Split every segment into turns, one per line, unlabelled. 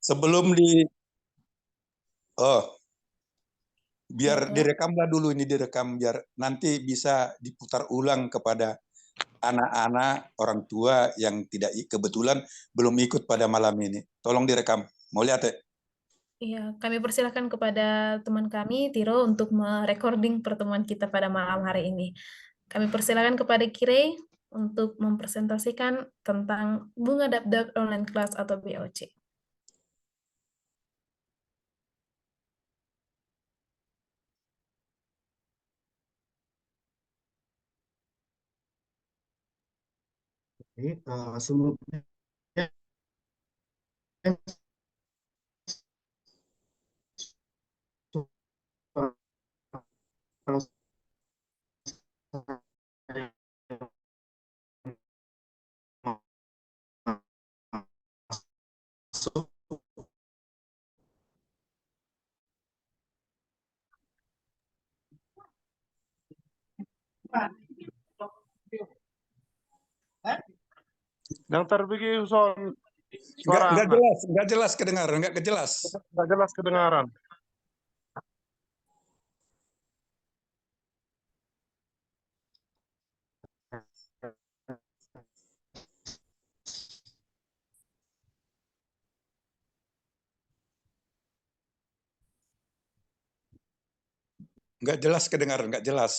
Sebelum di oh, biar
Ya.
direkamlah dulu, ini direkam biar nanti bisa diputar ulang kepada anak-anak, orang tua yang tidak kebetulan belum ikut pada malam ini. Tolong direkam. Mau lihat ya?
Iya, kami persilahkan kepada teman kami, Tiro, untuk merecording pertemuan kita pada malam hari ini. Kami persilahkan kepada Kirei untuk mempresentasikan tentang Bunga Dap-Dap Online Class atau BOC.
Sebelumnya
Yang terbigi son suara
Nggak jelas kedengaran, nggak jelas.
nggak jelas kedengaran.
Nggak jelas kedengaran, nggak jelas.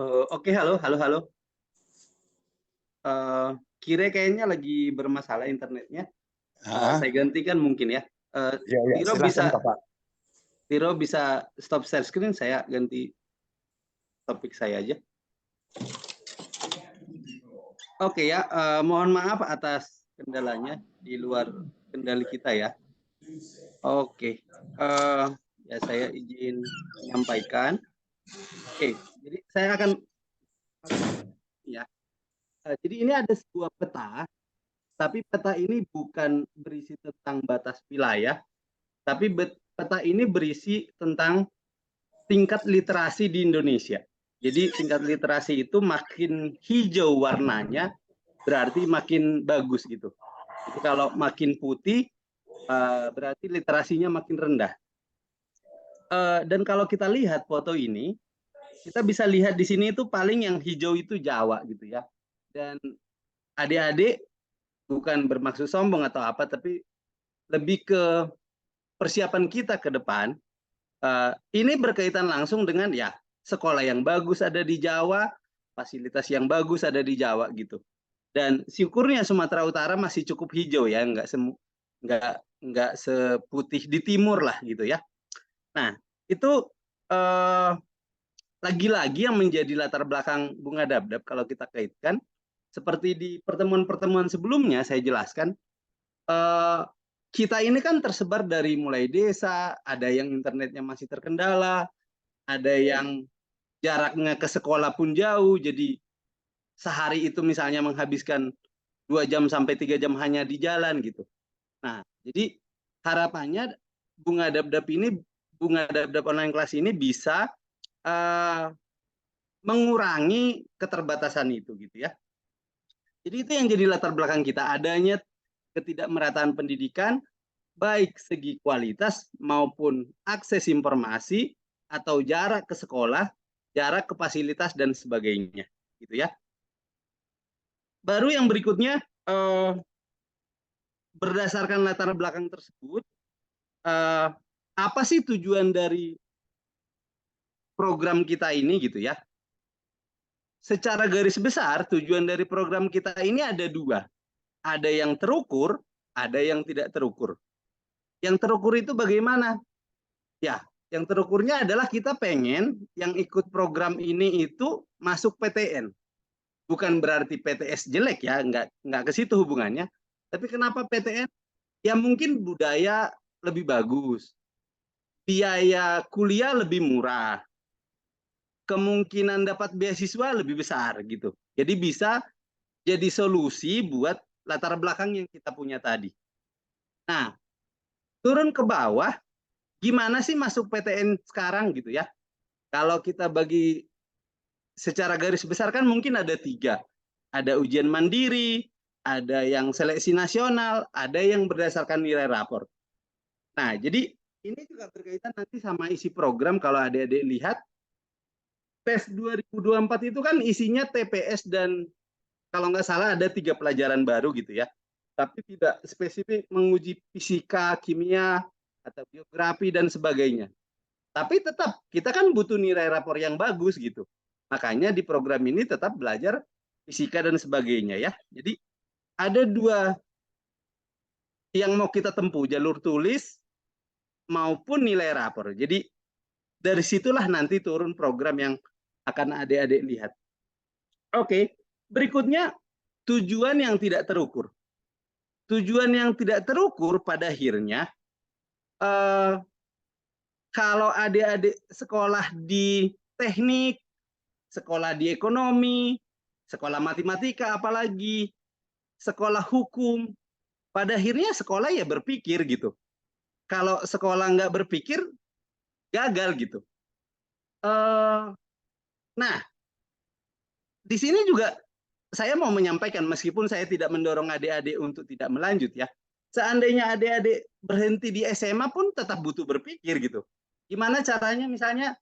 Oke, halo. Kira kayaknya lagi bermasalah internetnya. Saya gantikan mungkin ya.
Ya,
Tiro
silakan,
bisa
Bapak.
Tiro bisa stop share screen, saya ganti topik saya aja. Oke ya, mohon maaf atas kendalanya di luar kendali kita ya. Oke, ya saya izin menyampaikan. Oke, jadi saya akan ya. Jadi ini ada sebuah peta, tapi peta ini bukan berisi tentang batas wilayah, tapi peta ini berisi tentang tingkat literasi di Indonesia. Jadi tingkat literasi itu makin hijau warnanya, berarti makin bagus gitu. Jadi kalau makin putih, berarti literasinya makin rendah. Dan kalau kita lihat foto ini, kita bisa lihat di sini itu paling yang hijau itu Jawa gitu ya. Dan adik-adik bukan bermaksud sombong atau apa, tapi lebih ke persiapan kita ke depan. Ini berkaitan langsung dengan ya sekolah yang bagus ada di Jawa, fasilitas yang bagus ada di Jawa gitu. Dan syukurnya Sumatera Utara masih cukup hijau ya, nggak seputih di timur lah gitu ya. Nah itu lagi-lagi yang menjadi latar belakang Bunga Dap-Dap kalau kita kaitkan seperti di pertemuan-pertemuan sebelumnya saya jelaskan. Kita ini kan tersebar dari mulai desa, ada yang internetnya masih terkendala, ada yang jaraknya ke sekolah pun jauh, jadi sehari itu misalnya menghabiskan 2 jam sampai 3 jam hanya di jalan gitu. Nah, jadi harapannya Bunga Dap-Dap online class ini bisa mengurangi keterbatasan itu gitu ya. Jadi itu yang jadi latar belakang kita, adanya ketidakmerataan pendidikan baik segi kualitas maupun akses informasi atau jarak ke sekolah, jarak ke fasilitas dan sebagainya gitu ya. Baru yang berikutnya, berdasarkan latar belakang tersebut, apa sih tujuan dari program kita ini gitu ya. Secara garis besar tujuan dari program kita ini ada dua. Ada yang terukur, ada yang tidak terukur. Yang terukur itu bagaimana? Ya, yang terukurnya adalah kita pengen yang ikut program ini itu masuk PTN. Bukan berarti PTS jelek ya, nggak ke situ hubungannya. Tapi kenapa PTN? Ya mungkin budaya lebih bagus, biaya kuliah lebih murah, kemungkinan dapat beasiswa lebih besar gitu. Jadi bisa jadi solusi buat latar belakang yang kita punya tadi. Nah, turun ke bawah, gimana sih masuk PTN sekarang gitu ya? Kalau kita bagi secara garis besar kan mungkin ada 3. Ada ujian mandiri, ada yang seleksi nasional, ada yang berdasarkan nilai rapor. Nah, jadi ini juga berkaitan nanti sama isi program. Kalau adik-adik lihat, tes 2024 itu kan isinya TPS dan kalau nggak salah ada 3 pelajaran baru gitu ya. Tapi tidak spesifik menguji fisika, kimia, atau geografi dan sebagainya. Tapi tetap kita kan butuh nilai rapor yang bagus gitu. Makanya di program ini tetap belajar fisika dan sebagainya ya. Jadi ada 2 yang mau kita tempuh, jalur tulis maupun nilai rapor. Jadi dari situlah nanti turun program yang akan adik-adik lihat. Oke, berikutnya tujuan yang tidak terukur. Tujuan yang tidak terukur pada akhirnya kalau adik-adik sekolah di teknik, sekolah di ekonomi, sekolah matematika apalagi, sekolah hukum, pada akhirnya sekolah ya berpikir gitu. Kalau sekolah nggak berpikir, gagal gitu. Nah, di sini juga saya mau menyampaikan, meskipun saya tidak mendorong adik-adik untuk tidak melanjut ya, seandainya adik-adik berhenti di SMA pun tetap butuh berpikir gitu. Gimana caranya misalnya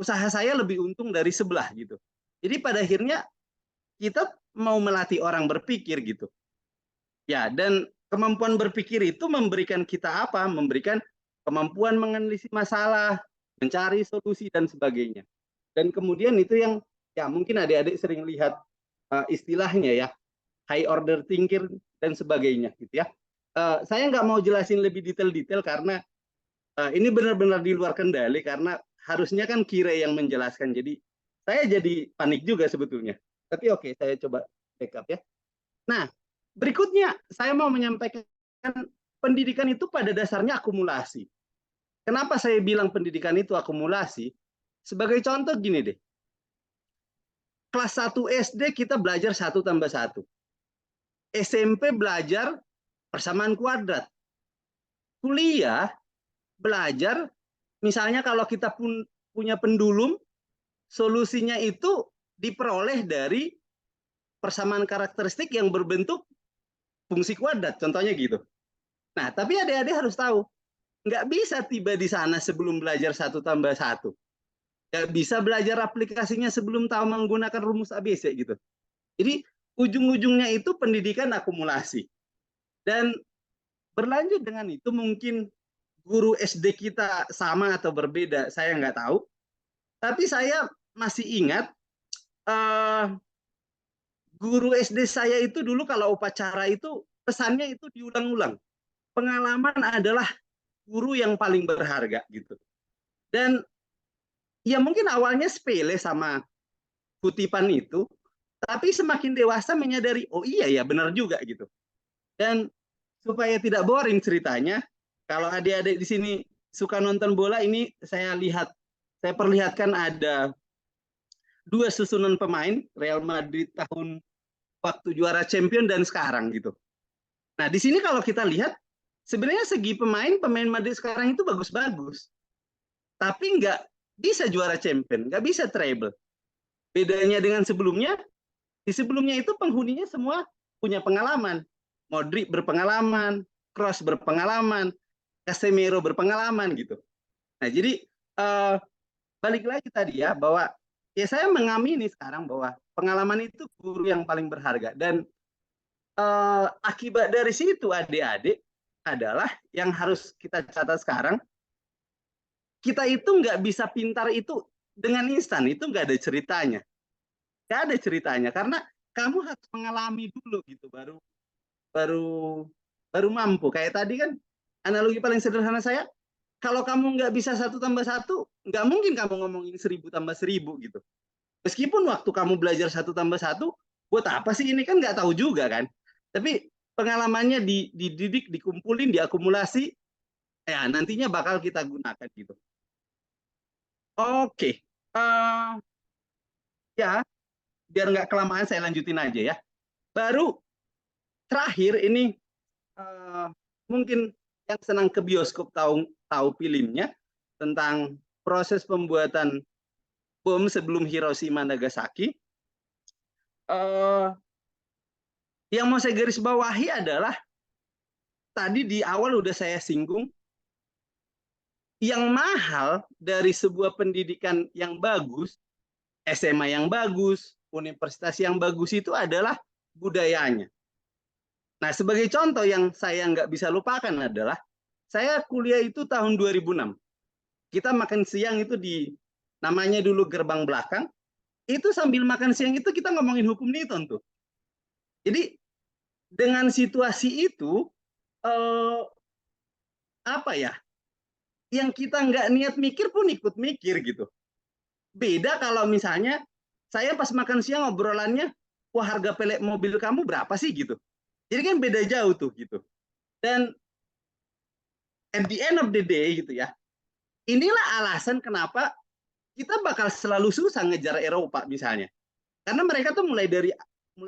usaha saya lebih untung dari sebelah gitu. Jadi pada akhirnya kita mau melatih orang berpikir gitu. Ya, dan kemampuan berpikir itu memberikan kita apa? Memberikan kemampuan menganalisis masalah, mencari solusi dan sebagainya. Dan kemudian itu yang ya mungkin adik-adik sering lihat istilahnya ya, high order thinker dan sebagainya gitu ya. Saya nggak mau jelasin lebih detail-detail karena ini benar-benar di luar kendali, karena harusnya kan Kire yang menjelaskan. Jadi saya jadi panik juga sebetulnya. Tapi oke, saya coba backup ya. Nah, berikutnya saya mau menyampaikan pendidikan itu pada dasarnya akumulasi. Kenapa saya bilang pendidikan itu akumulasi? Sebagai contoh gini deh. Kelas 1 SD kita belajar 1+1. SMP belajar persamaan kuadrat. Kuliah belajar, misalnya kalau kita pun punya pendulum, solusinya itu diperoleh dari persamaan karakteristik yang berbentuk fungsi kuadrat, contohnya gitu. Nah, tapi adik-adik harus tahu, nggak bisa tiba di sana sebelum belajar 1+1. Nggak bisa belajar aplikasinya sebelum tahu menggunakan rumus ABC gitu. Jadi ujung-ujungnya itu pendidikan akumulasi. Dan berlanjut dengan itu mungkin guru SD kita sama atau berbeda, saya nggak tahu. Tapi saya masih ingat guru SD saya itu dulu kalau upacara itu pesannya itu diulang-ulang. Pengalaman adalah guru yang paling berharga gitu. Dan ya mungkin awalnya sepele sama kutipan itu, tapi semakin dewasa menyadari, oh iya ya benar juga gitu. Dan supaya tidak boring ceritanya, kalau adik-adik di sini suka nonton bola, ini saya perlihatkan ada 2 susunan pemain Real Madrid tahun waktu juara champion dan sekarang gitu. Nah, di sini kalau kita lihat sebenarnya segi pemain Madrid sekarang itu bagus-bagus. Tapi bisa juara champion, nggak bisa treble. Bedanya dengan sebelumnya, di sebelumnya itu penghuninya semua punya pengalaman. Modric berpengalaman, Kroos berpengalaman, Casemiro berpengalaman gitu. Nah, jadi balik lagi tadi ya, bahwa ya saya mengamini sekarang bahwa pengalaman itu guru yang paling berharga. Dan akibat dari situ adik-adik adalah yang harus kita catat sekarang, kita itu nggak bisa pintar itu dengan instan, itu nggak ada ceritanya. Nggak ada ceritanya, karena kamu harus mengalami dulu gitu, baru baru mampu. Kayak tadi kan, analogi paling sederhana saya, kalau kamu nggak bisa 1+1, nggak mungkin kamu ngomongin 1000+1000 gitu. Meskipun waktu kamu belajar 1+1, buat apa sih ini, kan nggak tahu juga kan. Tapi pengalamannya dididik, dikumpulin, diakumulasi, ya nantinya bakal kita gunakan gitu. Oke, ya biar nggak kelamaan saya lanjutin aja ya. Baru terakhir ini mungkin yang senang ke bioskop tahu filmnya tentang proses pembuatan bom sebelum Hiroshima Nagasaki. Yang mau saya garis bawahi adalah tadi di awal udah saya singgung, yang mahal dari sebuah pendidikan yang bagus, SMA yang bagus, universitas yang bagus itu adalah budayanya. Nah, sebagai contoh yang saya nggak bisa lupakan adalah saya kuliah itu tahun 2006. Kita makan siang itu di namanya dulu gerbang belakang. Itu sambil makan siang itu kita ngomongin hukum Newton tuh. Jadi dengan situasi itu apa ya? Yang kita nggak niat mikir pun ikut mikir gitu. Beda kalau misalnya saya pas makan siang obrolannya, wah harga pelek mobil kamu berapa sih gitu. Jadi kan beda jauh tuh gitu. Dan at the end of the day gitu ya, inilah alasan kenapa kita bakal selalu susah ngejar Eropa misalnya. Karena mereka tuh mulai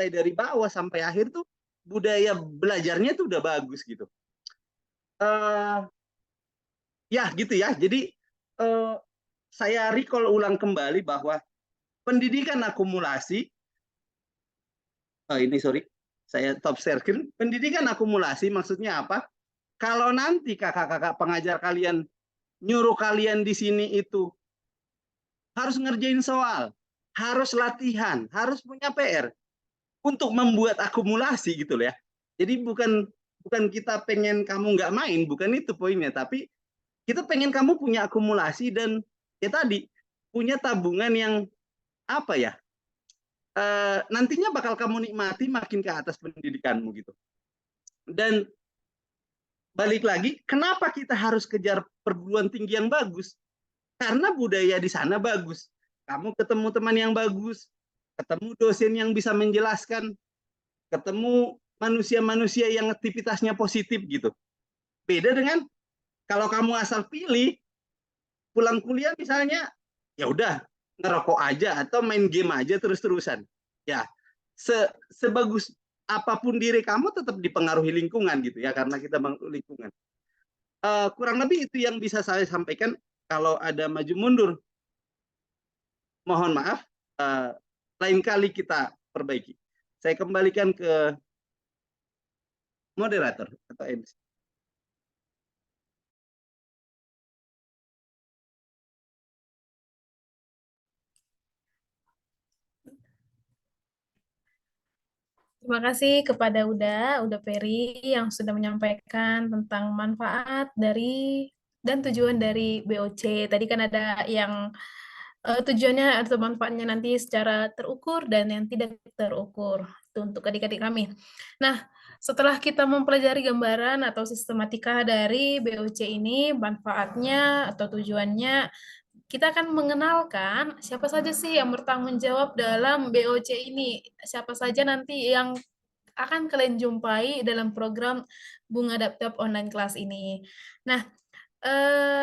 dari bawah sampai akhir tuh budaya belajarnya tuh udah bagus gitu. Ya gitu ya. Jadi saya recall ulang kembali bahwa pendidikan akumulasi, ini sorry, saya top circle. Pendidikan akumulasi maksudnya apa? Kalau nanti kakak-kakak pengajar kalian nyuruh kalian di sini itu harus ngerjain soal, harus latihan, harus punya PR untuk membuat akumulasi gitu ya. Jadi bukan kita pengen kamu nggak main, bukan itu poinnya, tapi kita pengen kamu punya akumulasi dan ya tadi punya tabungan yang apa ya, nantinya bakal kamu nikmati makin ke atas pendidikanmu gitu. Dan balik lagi, kenapa kita harus kejar perguruan tinggi yang bagus? Karena budaya di sana bagus. Kamu ketemu teman yang bagus, ketemu dosen yang bisa menjelaskan, ketemu manusia-manusia yang aktivitasnya positif gitu. Beda dengan kalau kamu asal pilih, pulang kuliah misalnya, ya udah ngerokok aja atau main game aja terus-terusan. Ya, sebagus apapun diri kamu tetap dipengaruhi lingkungan gitu ya, karena kita lingkungan. Kurang lebih itu yang bisa saya sampaikan. Kalau ada maju mundur, mohon maaf, lain kali kita perbaiki. Saya kembalikan ke moderator atau MC.
Terima kasih kepada Uda Peri yang sudah menyampaikan tentang manfaat dari dan tujuan dari BOC. Tadi kan ada yang tujuannya atau manfaatnya nanti secara terukur dan yang tidak terukur. Itu untuk adik-adik kami. Nah, setelah kita mempelajari gambaran atau sistematika dari BOC ini, manfaatnya atau tujuannya, kita akan mengenalkan siapa saja sih yang bertanggung jawab dalam BOC ini, siapa saja nanti yang akan kalian jumpai dalam program Bunga Daptap Online Class ini. Nah,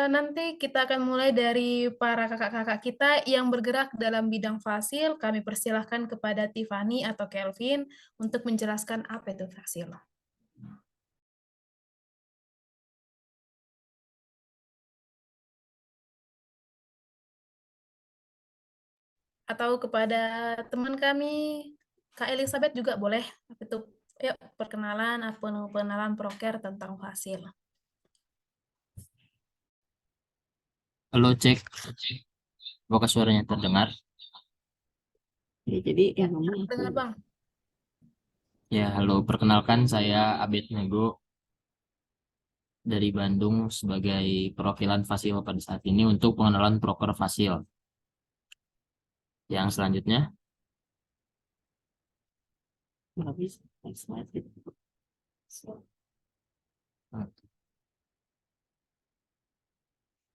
nanti kita akan mulai dari para kakak-kakak kita yang bergerak dalam bidang fasil. Kami persilahkan kepada Tiffany atau Kelvin untuk menjelaskan apa itu fasil. atau kepada teman kami Kak Elizabeth juga boleh. Itu yuk perkenalan proker tentang hasil.
Halo, cek. Apakah suaranya terdengar?
Ya, jadi yang ngomong
Dengar
aku.
Bang.
Ya, halo. Perkenalkan, saya Abednego dari Bandung sebagai perwakilan Fasil pada saat ini untuk pengenalan proker Fasil. Yang selanjutnya,
Habis, next slide.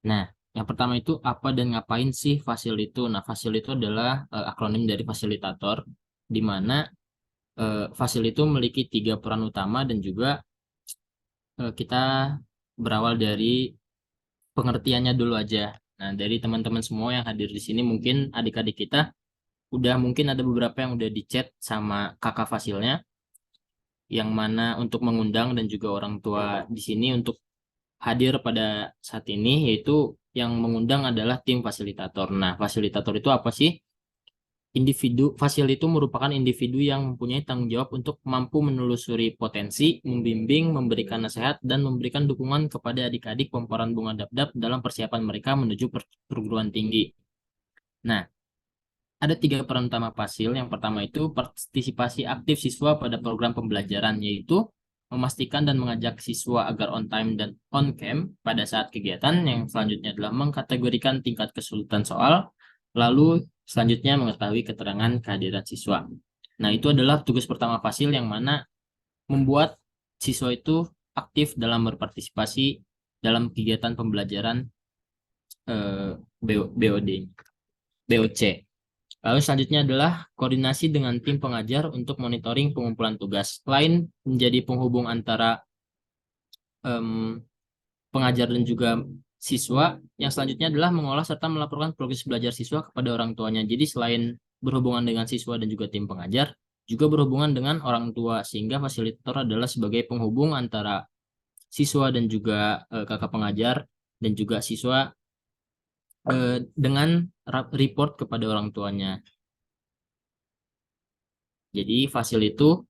nah, yang pertama itu apa dan ngapain sih Fasil itu? Nah, Fasil itu adalah akronim dari fasilitator, di mana Fasil itu memiliki 3 peran utama dan juga kita berawal dari pengertiannya dulu aja. Nah, dari teman-teman semua yang hadir di sini, mungkin adik-adik kita mungkin ada beberapa yang udah di chat sama kakak Fasilnya, yang mana untuk mengundang dan juga orang tua di sini untuk hadir pada saat ini, yaitu yang mengundang adalah tim fasilitator. Nah, fasilitator itu apa sih? Fasil itu merupakan individu yang mempunyai tanggung jawab untuk mampu menelusuri potensi, membimbing, memberikan nasihat, dan memberikan dukungan kepada adik-adik pemeran bunga dap-dap dalam persiapan mereka menuju perguruan tinggi. Nah, ada 3 peran utama Fasil. Yang pertama itu partisipasi aktif siswa pada program pembelajaran, yaitu memastikan dan mengajak siswa agar on time dan on cam pada saat kegiatan. Yang selanjutnya adalah mengkategorikan tingkat kesulitan soal, lalu selanjutnya mengetahui keterangan kehadiran siswa. Nah, itu adalah tugas pertama Fasil, yang mana membuat siswa itu aktif dalam berpartisipasi dalam kegiatan pembelajaran BOC. Lalu selanjutnya adalah koordinasi dengan tim pengajar untuk monitoring pengumpulan tugas. Selain menjadi penghubung antara pengajar dan juga siswa, yang selanjutnya adalah mengolah serta melaporkan progres belajar siswa kepada orang tuanya. Jadi selain berhubungan dengan siswa dan juga tim pengajar, juga berhubungan dengan orang tua, sehingga fasilitator adalah sebagai penghubung antara siswa dan juga kakak pengajar dan juga siswa dengan report kepada orang tuanya. Jadi Fasil itu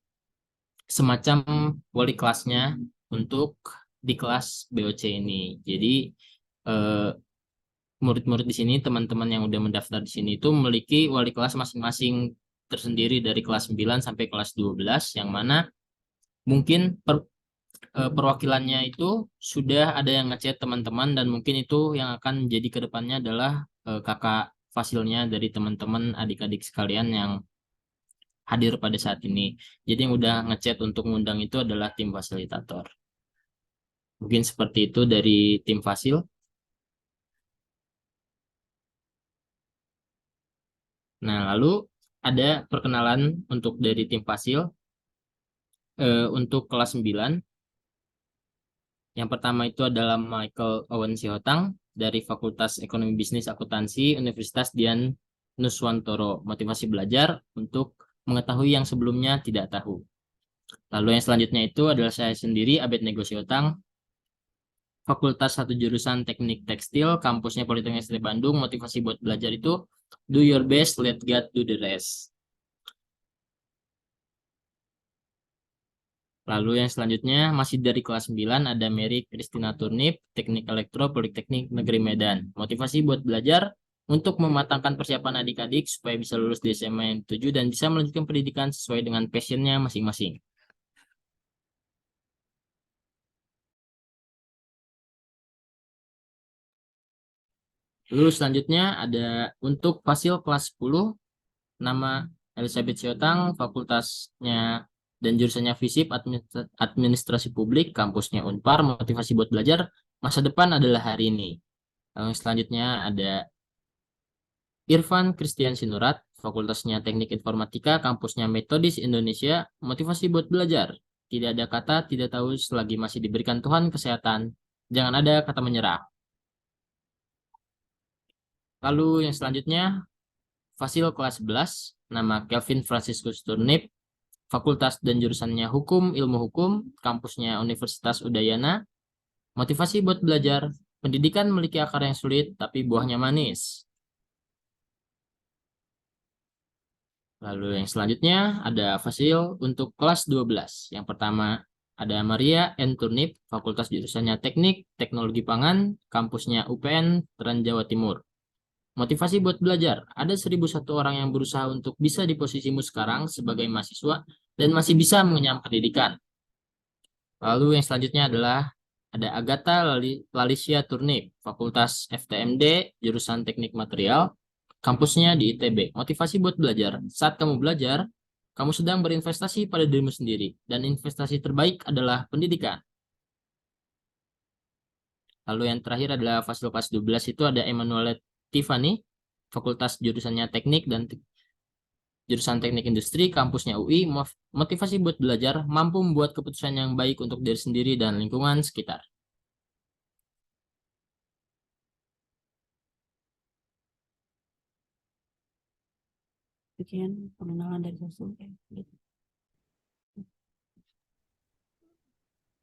semacam wali kelasnya untuk di kelas BOC ini. Jadi murid-murid di sini, teman-teman yang udah mendaftar di sini itu memiliki wali kelas masing-masing tersendiri dari kelas 9 sampai kelas 12, yang mana mungkin perwakilannya itu sudah ada yang ngechat teman-teman, dan mungkin itu yang akan menjadi kedepannya adalah kakak Fasilnya dari teman-teman adik-adik sekalian yang hadir pada saat ini. Jadi yang udah ngechat untuk ngundang itu adalah tim fasilitator. Mungkin seperti itu dari tim Fasil. Nah, lalu ada perkenalan untuk dari tim Fasil untuk kelas 9. Yang pertama itu adalah Michael Owen Sihotang dari Fakultas Ekonomi Bisnis Akuntansi Universitas Dian Nuswantoro. Motivasi belajar untuk mengetahui yang sebelumnya tidak tahu. Lalu yang selanjutnya itu adalah saya sendiri, Abednego Sihotang, Fakultas 1 jurusan Teknik Tekstil, kampusnya Politeknik STT Bandung. Motivasi buat belajar itu do your best, let God do the rest. Lalu yang selanjutnya masih dari kelas 9 ada Mary Christina Turnip, Teknik Elektro Politeknik Negeri Medan. Motivasi buat belajar untuk mematangkan persiapan adik-adik supaya bisa lulus di SMA yang 7 dan bisa melanjutkan pendidikan sesuai dengan passionnya masing-masing. Lalu selanjutnya ada untuk Fasil kelas 10, nama Elizabeth Siotang, fakultasnya dan jurusannya FISIP Administrasi Publik, kampusnya Unpar. Motivasi buat belajar masa depan adalah hari ini. Lalu selanjutnya ada Irfan Christian Sinurat, fakultasnya Teknik Informatika, kampusnya Metodis Indonesia. Motivasi buat belajar, tidak ada kata tidak tahu selagi masih diberikan Tuhan kesehatan. Jangan ada kata menyerah. Lalu yang selanjutnya Fasil kelas 11, nama Kelvin Franciscus Turnip, fakultas dan jurusannya Hukum, Ilmu Hukum, kampusnya Universitas Udayana. Motivasi buat belajar, pendidikan memiliki akar yang sulit tapi buahnya manis. Lalu yang selanjutnya ada Fasil untuk kelas 12. Yang pertama ada Maria N. Turnip, Fakultas jurusannya Teknik, Teknologi Pangan, kampusnya UPN, Trans Jawa Timur. Motivasi buat belajar. Ada 1.001 orang yang berusaha untuk bisa di posisimu sekarang sebagai mahasiswa dan masih bisa mengenyam pendidikan. Lalu yang selanjutnya adalah ada Agatha Lalicia Turnip, Fakultas FTMD, jurusan Teknik Material, kampusnya di ITB. Motivasi buat belajar. Saat kamu belajar, kamu sedang berinvestasi pada dirimu sendiri, dan investasi terbaik adalah pendidikan. Lalu yang terakhir adalah Fasilitas 12 itu ada Emmanuel Tiffany, Fakultas jurusannya Teknik dan jurusan Teknik Industri, kampusnya UI. Motivasi buat belajar, mampu membuat keputusan yang baik untuk diri sendiri dan lingkungan sekitar.
Sekian pengenalan dari sosum. Gitu.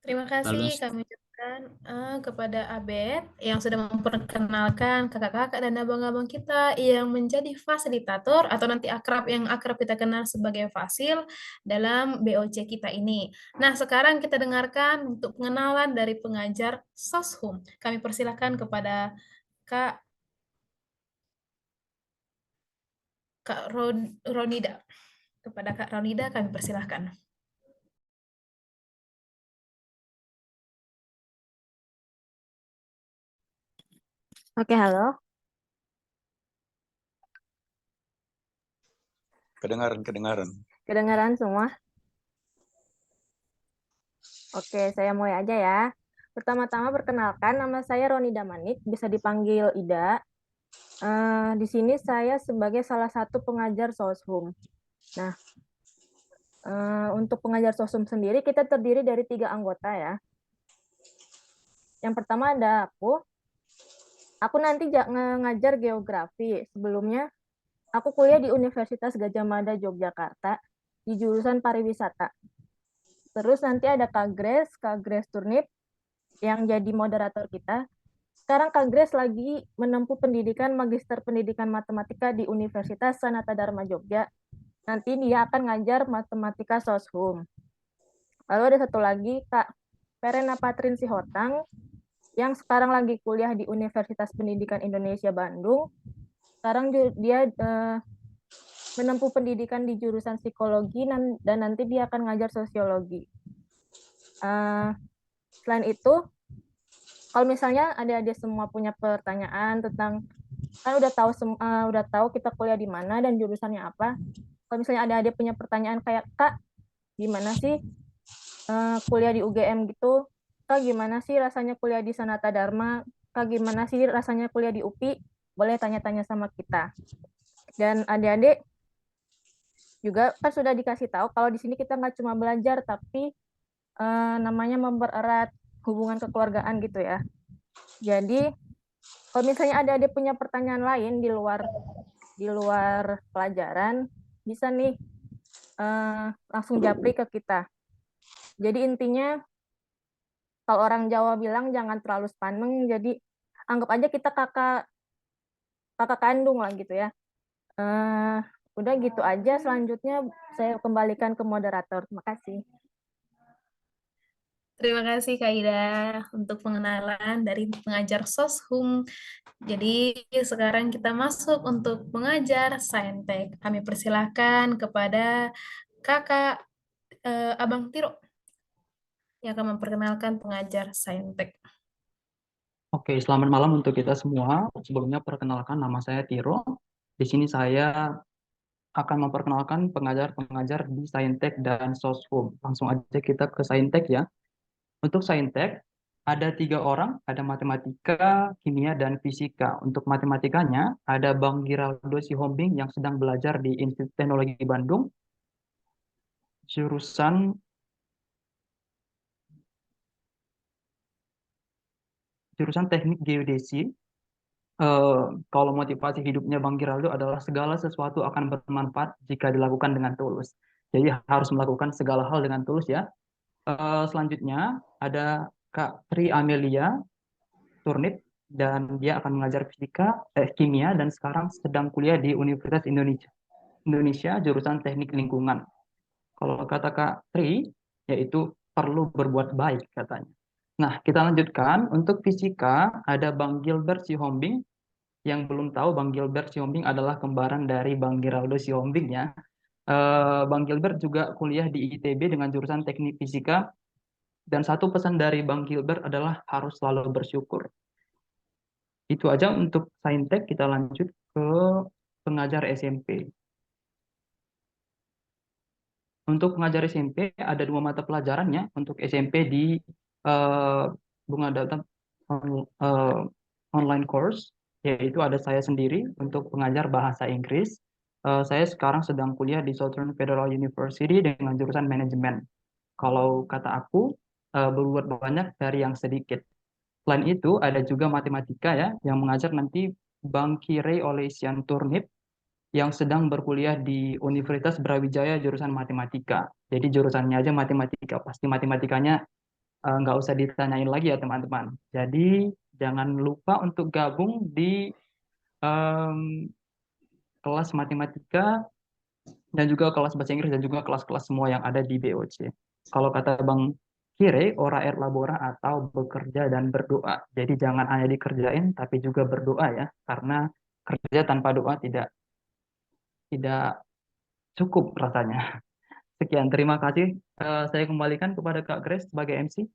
Terima kasih kami ucapkan kepada Abed yang sudah memperkenalkan kakak-kakak dan abang-abang kita yang menjadi fasilitator atau nanti yang akrab kita kenal sebagai Fasil dalam BOC kita ini. Nah, sekarang kita dengarkan untuk pengenalan dari pengajar Soshum. Kami persilakan kepada Kak Ronida. Kepada Kak Ronida kami persilahkan.
Oke, halo.
Kedengaran.
Kedengaran semua? Oke, saya mulai aja ya. Pertama-tama perkenalkan, nama saya Ronida Manik, bisa dipanggil Ida. Di sini saya sebagai salah satu pengajar Soshum. Nah, untuk pengajar Soshum sendiri kita terdiri dari 3 anggota ya. Yang pertama ada aku. Aku nanti ngajar geografi. Sebelumnya aku kuliah di Universitas Gadjah Mada Yogyakarta di jurusan pariwisata. Terus nanti ada Kak Grace Turnip yang jadi moderator kita. Sekarang Kak Grace lagi menempuh pendidikan Magister Pendidikan Matematika di Universitas Sanata Dharma Jogja. Nanti dia akan ngajar matematika Soshum. Lalu ada satu lagi Kak Perena Patrin Sihotang yang sekarang lagi kuliah di Universitas Pendidikan Indonesia Bandung. Sekarang dia menempuh pendidikan di jurusan psikologi dan nanti dia akan ngajar sosiologi. Selain itu, kalau misalnya adik-adik semua punya pertanyaan tentang kan udah tahu kita kuliah di mana dan jurusannya apa. Kalau misalnya adik-adik punya pertanyaan kayak Kak, gimana sih kuliah di UGM gitu? Kak, gimana sih rasanya kuliah di Sanata Dharma? Kak, gimana sih rasanya kuliah di UPI? Boleh tanya-tanya sama kita. Dan adik-adik juga kan sudah dikasih tahu kalau di sini kita nggak cuma belajar tapi namanya mempererat hubungan kekeluargaan gitu ya. Jadi kalau misalnya adik-adik punya pertanyaan lain di luar pelajaran, bisa nih langsung japri ke kita. Jadi intinya kalau orang Jawa bilang jangan terlalu sepaneng, jadi anggap aja kita kakak kandung lah gitu ya. Udah gitu aja, selanjutnya saya kembalikan ke moderator. Terima kasih.
Terima kasih Kak Ida untuk pengenalan dari pengajar Soshum. Jadi sekarang kita masuk untuk mengajar Saintek. Kami persilahkan kepada Kakak Abang Tiro yang akan memperkenalkan pengajar Saintek.
Oke, selamat malam untuk kita semua. Sebelumnya perkenalkan nama saya Tiro. Di sini saya akan memperkenalkan pengajar-pengajar di Saintek dan Soshum. Langsung aja kita ke Saintek ya. Untuk Saintek ada 3 orang, ada matematika, kimia, dan fisika. Untuk matematikanya ada Bang Giraldo Sihombing yang sedang belajar di Institut Teknologi Bandung, jurusan teknik geodesi. Kalau motivasi hidupnya Bang Giraldo adalah segala sesuatu akan bermanfaat jika dilakukan dengan tulus. Jadi harus melakukan segala hal dengan tulus ya. Selanjutnya ada Kak Tri Amelia Turnip dan dia akan mengajar kimia dan sekarang sedang kuliah di Universitas Indonesia. Indonesia jurusan Teknik Lingkungan. Kalau kata Kak Tri, yaitu perlu berbuat baik katanya. Nah, kita lanjutkan. Untuk fisika, ada Bang Gilbert Sihombing. Yang belum tahu, Bang Gilbert Sihombing adalah kembaran dari Bang Giraldo Sihombing ya. Bang Gilbert juga kuliah di ITB dengan jurusan Teknik Fisika. Dan satu pesan dari Bang Gilbert adalah harus selalu bersyukur. Itu aja untuk Saintek. Kita lanjut ke pengajar SMP. Untuk pengajar SMP ada 2 mata pelajarannya untuk SMP di Bunga Data online course, yaitu ada saya sendiri untuk pengajar bahasa Inggris. Saya sekarang sedang kuliah di Southern Federal University dengan jurusan manajemen. Kalau kata aku, berbuat banyak dari yang sedikit. Selain itu, ada juga matematika ya, yang mengajar nanti Bang Kirei Olesian Turnip, yang sedang berkuliah di Universitas Brawijaya jurusan matematika. Jadi jurusannya aja matematika, pasti matematikanya nggak usah ditanyain lagi ya teman-teman. Jadi jangan lupa untuk gabung di kelas matematika dan juga kelas bahasa Inggris dan juga kelas-kelas semua yang ada di BOC. Kalau kata Bang Kire, ora er labora atau bekerja dan berdoa. Jadi jangan hanya dikerjain tapi juga berdoa ya, karena kerja tanpa doa tidak cukup rasanya. Sekian, terima kasih. Saya kembalikan kepada Kak Grace sebagai MC.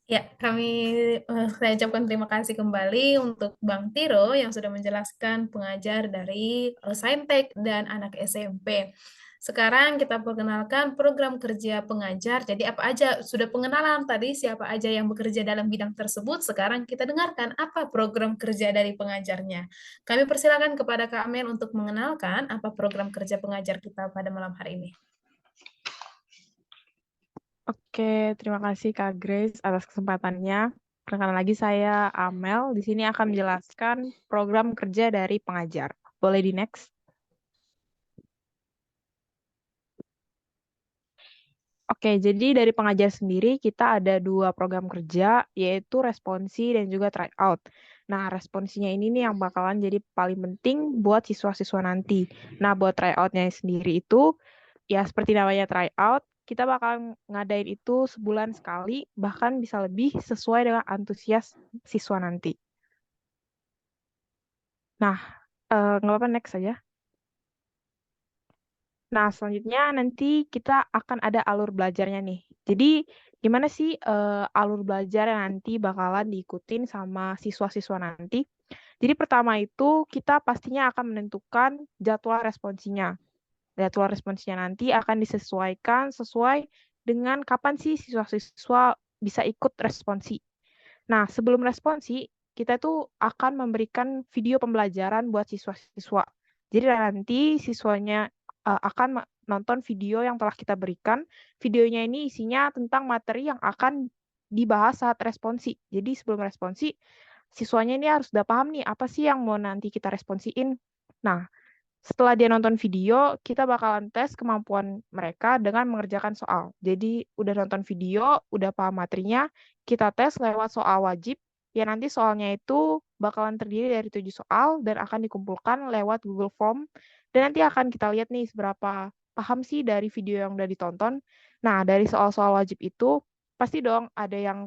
Ya, saya ucapkan terima kasih kembali untuk Bang Tiro yang sudah menjelaskan pengajar dari Saintek dan anak SMP. Sekarang kita perkenalkan program kerja pengajar. Jadi apa aja, sudah pengenalan tadi siapa aja yang bekerja dalam bidang tersebut. Sekarang kita dengarkan apa program kerja dari pengajarnya. Kami persilakan kepada Kak Amel untuk mengenalkan apa program kerja pengajar kita pada malam hari ini.
Oke, terima kasih Kak Grace atas kesempatannya. Perkenalkan lagi saya Amel. Di sini akan menjelaskan program kerja dari pengajar. Boleh di next? Oke, jadi dari pengajar sendiri kita ada 2 program kerja, yaitu responsi dan juga tryout. Nah, responsinya ini nih yang bakalan jadi paling penting buat siswa-siswa nanti. Nah, buat tryoutnya sendiri itu, ya seperti namanya tryout, kita bakal ngadain itu sebulan sekali, bahkan bisa lebih sesuai dengan antusias siswa nanti. Nah, nggak apa-apa, next saja. Nah, selanjutnya nanti kita akan ada alur belajarnya nih. Jadi, gimana sih alur belajar yang nanti bakalan diikutin sama siswa-siswa nanti? Jadi, pertama itu kita pastinya akan menentukan jadwal responsinya. Jadwal responsinya nanti akan disesuaikan sesuai dengan kapan sih siswa-siswa bisa ikut responsi. Nah, sebelum responsi, kita tuh akan memberikan video pembelajaran buat siswa-siswa. Jadi nanti siswanya akan nonton video yang telah kita berikan. Videonya ini isinya tentang materi yang akan dibahas saat responsi. Jadi sebelum responsi, siswanya ini harus udah paham nih apa sih yang mau nanti kita responsiin. Nah, setelah dia nonton video, kita bakalan tes kemampuan mereka dengan mengerjakan soal. Jadi udah nonton video, udah paham materinya, kita tes lewat soal wajib. Ya nanti soalnya itu bakalan terdiri dari 7 soal dan akan dikumpulkan lewat Google Form. Dan nanti akan kita lihat nih seberapa paham sih dari video yang udah ditonton. Nah, dari soal-soal wajib itu, pasti dong ada yang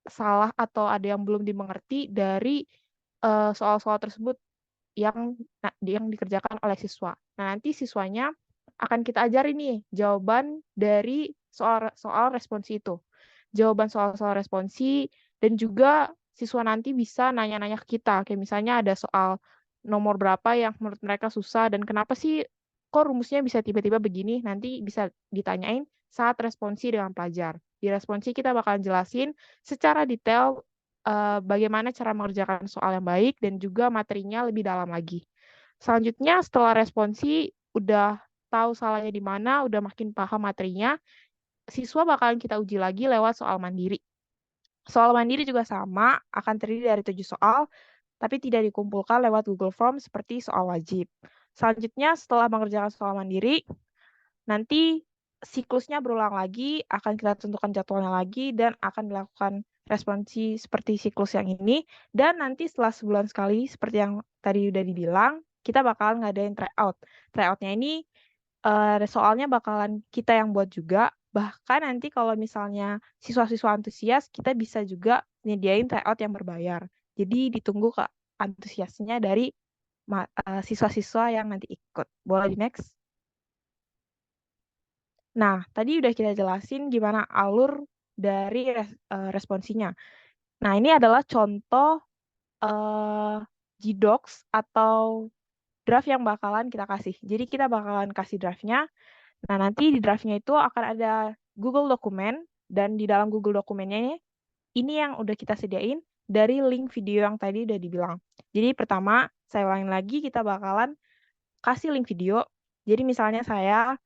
salah atau ada yang belum dimengerti dari soal-soal tersebut yang dikerjakan oleh siswa. Nah, nanti siswanya akan kita ajarin nih jawaban dari soal responsi itu. Jawaban soal responsi dan juga siswa nanti bisa nanya-nanya ke kita. Kayak misalnya ada soal nomor berapa yang menurut mereka susah dan kenapa sih kok rumusnya bisa tiba-tiba begini, nanti bisa ditanyain saat responsi dengan pelajar. Di responsi kita bakal jelasin secara detail bagaimana cara mengerjakan soal yang baik dan juga materinya lebih dalam lagi. Selanjutnya setelah responsi udah tahu salahnya di mana, udah makin paham materinya, siswa bakalan kita uji lagi lewat soal mandiri. Soal mandiri juga sama, akan terdiri dari 7 soal, tapi tidak dikumpulkan lewat Google Form seperti soal wajib. Selanjutnya, setelah mengerjakan soal mandiri, nanti siklusnya berulang lagi, akan kita tentukan jadwalnya lagi, dan akan dilakukan responsi seperti siklus yang ini. Dan nanti setelah sebulan sekali, seperti yang tadi udah dibilang, kita bakalan ngadain tryout. Tryoutnya ini soalnya bakalan kita yang buat juga. Bahkan nanti kalau misalnya siswa-siswa antusias, kita bisa juga nyediain tryout yang berbayar. Jadi ditunggu antusiasnya dari siswa-siswa yang nanti ikut. Boleh di next? Nah, tadi udah kita jelasin gimana alur dari responsinya. Nah, ini adalah contoh Gdocs atau draft yang bakalan kita kasih. Jadi kita bakalan kasih draftnya. Nah, nanti di draftnya itu akan ada Google Dokumen, dan di dalam Google Dokumennya ini yang udah kita sediain dari link video yang tadi udah dibilang. Jadi pertama, saya ulangin lagi, kita bakalan kasih link video. Jadi misalnya saya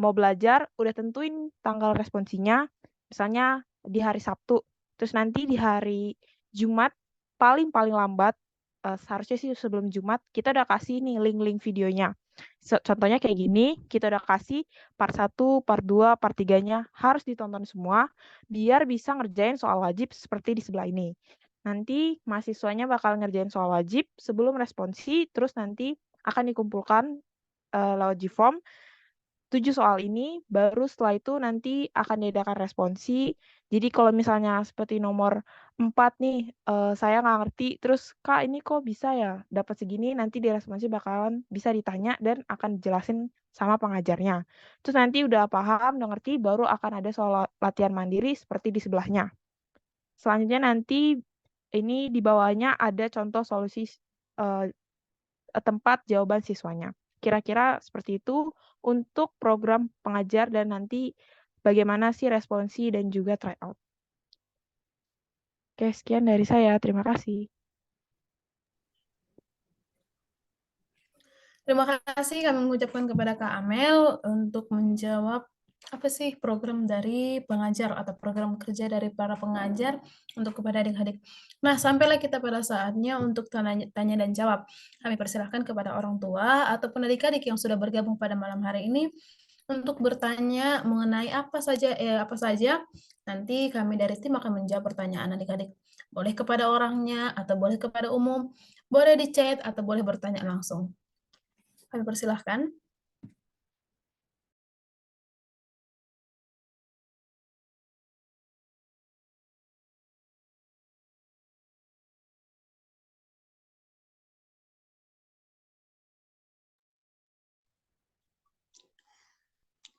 mau belajar, udah tentuin tanggal responsinya, misalnya di hari Sabtu. Terus nanti di hari Jumat, paling lambat, seharusnya sih sebelum Jumat, kita udah kasih nih link-link videonya. Contohnya kayak gini, kita udah kasih part 1, part 2, part 3-nya harus ditonton semua, biar bisa ngerjain soal wajib seperti di sebelah ini. Nanti mahasiswanya bakal ngerjain soal wajib sebelum responsi, terus nanti akan dikumpulkan lewat Gform 7 soal ini, baru setelah itu nanti akan diadakan responsi. Jadi kalau misalnya seperti nomor 4 nih, saya nggak ngerti, terus Kak ini kok bisa ya dapat segini, nanti di responsi bakalan bisa ditanya dan akan dijelasin sama pengajarnya. Terus nanti udah paham, udah ngerti, baru akan ada soal latihan mandiri seperti di sebelahnya. Selanjutnya nanti ini di bawahnya ada contoh solusi tempat jawaban siswanya. Kira-kira seperti itu untuk program pengajar dan nanti bagaimana sih responsi dan juga tryout. Oke, sekian dari saya. Terima kasih.
Terima kasih kami mengucapkan kepada Kak Amel untuk menjawab apa sih program dari pengajar atau program kerja dari para pengajar untuk kepada adik-adik. Nah, sampailah kita pada saatnya untuk tanya dan jawab. Kami persilahkan kepada orang tua ataupun adik-adik yang sudah bergabung pada malam hari ini untuk bertanya mengenai apa saja nanti kami dari tim akan menjawab pertanyaan adik-adik. Boleh kepada orangnya atau boleh kepada umum, boleh di chat atau boleh bertanya langsung. Kami persilahkan.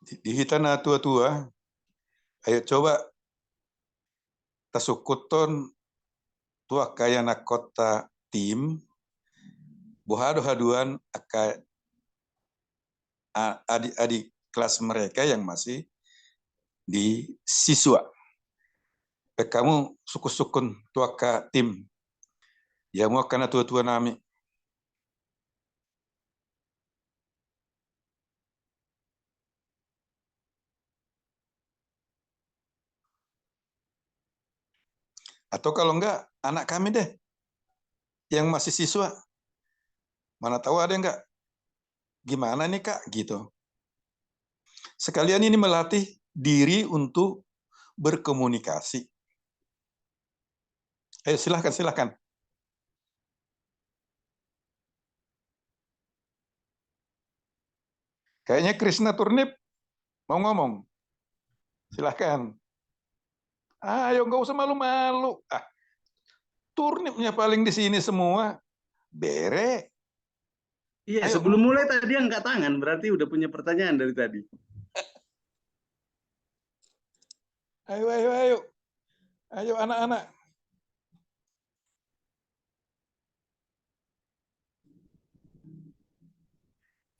Di hitana tua-tua, ayo coba tasukuton tua kaya na kota tim, bohado haduan adik-adik kelas mereka yang masih di siswa. Kamu suku-sukun tua ka tim, ya mau karena tua-tua nami. Atau kalau enggak, anak kami deh, yang masih siswa. Mana tahu ada enggak? Gimana nih Kak? Gitu. Sekalian ini melatih diri untuk berkomunikasi. Ayo silahkan. Kayaknya Krishna Turnip mau ngomong. Silahkan. Ayo nggak usah malu-malu. Turnipnya paling di sini semua. Bere.
Iya,
Ayo.
sebelum mulai tadi angkat tangan, berarti udah punya pertanyaan dari tadi.
Ayo. Ayo anak-anak.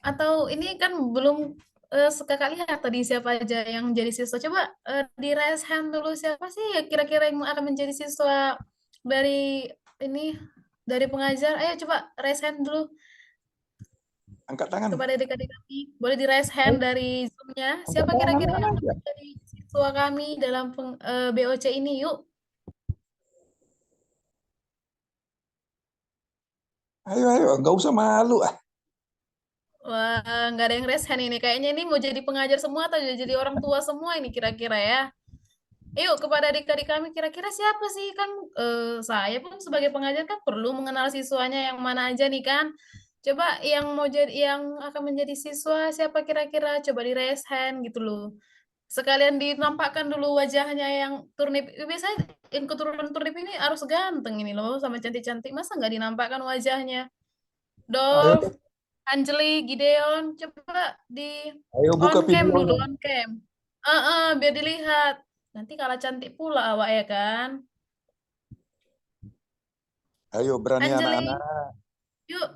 Atau ini kan belum sekali lihat tadi siapa aja yang jadi siswa. Coba di raise hand dulu siapa sih ya kira-kira yang akan menjadi siswa dari ini dari pengajar. Ayo coba raise hand dulu.
Angkat tangan.
Kepada adik-adik kami, boleh di raise hand dari Zoom-nya. Siapa kira-kira yang akan menjadi siswa kami dalam BOC ini? Yuk.
Ayo, nggak usah malu.
Wah, nggak ada yang raise hand ini. Kayaknya ini mau jadi pengajar semua atau jadi orang tua semua ini kira-kira ya. Yuk, kepada adik-adik kami, kira-kira siapa sih? Kan saya pun sebagai pengajar kan perlu mengenal siswanya yang mana aja nih kan. Coba yang mau jadi, yang akan menjadi siswa siapa kira-kira? Coba di raise hand gitu loh. Sekalian dinampakkan dulu wajahnya yang turnip. Biasanya yang keturunan turnip ini harus ganteng ini loh, sama cantik-cantik. Masa nggak dinampakkan wajahnya?
Ayo,
Dolph, Anjali, Gideon, coba di
ayo buka
on cam dulu,
videonya.
on cam. Biar dilihat. Nanti kalah cantik pula awak ya kan?
Ayo berani
Anjali,
anak-anak.
yuk.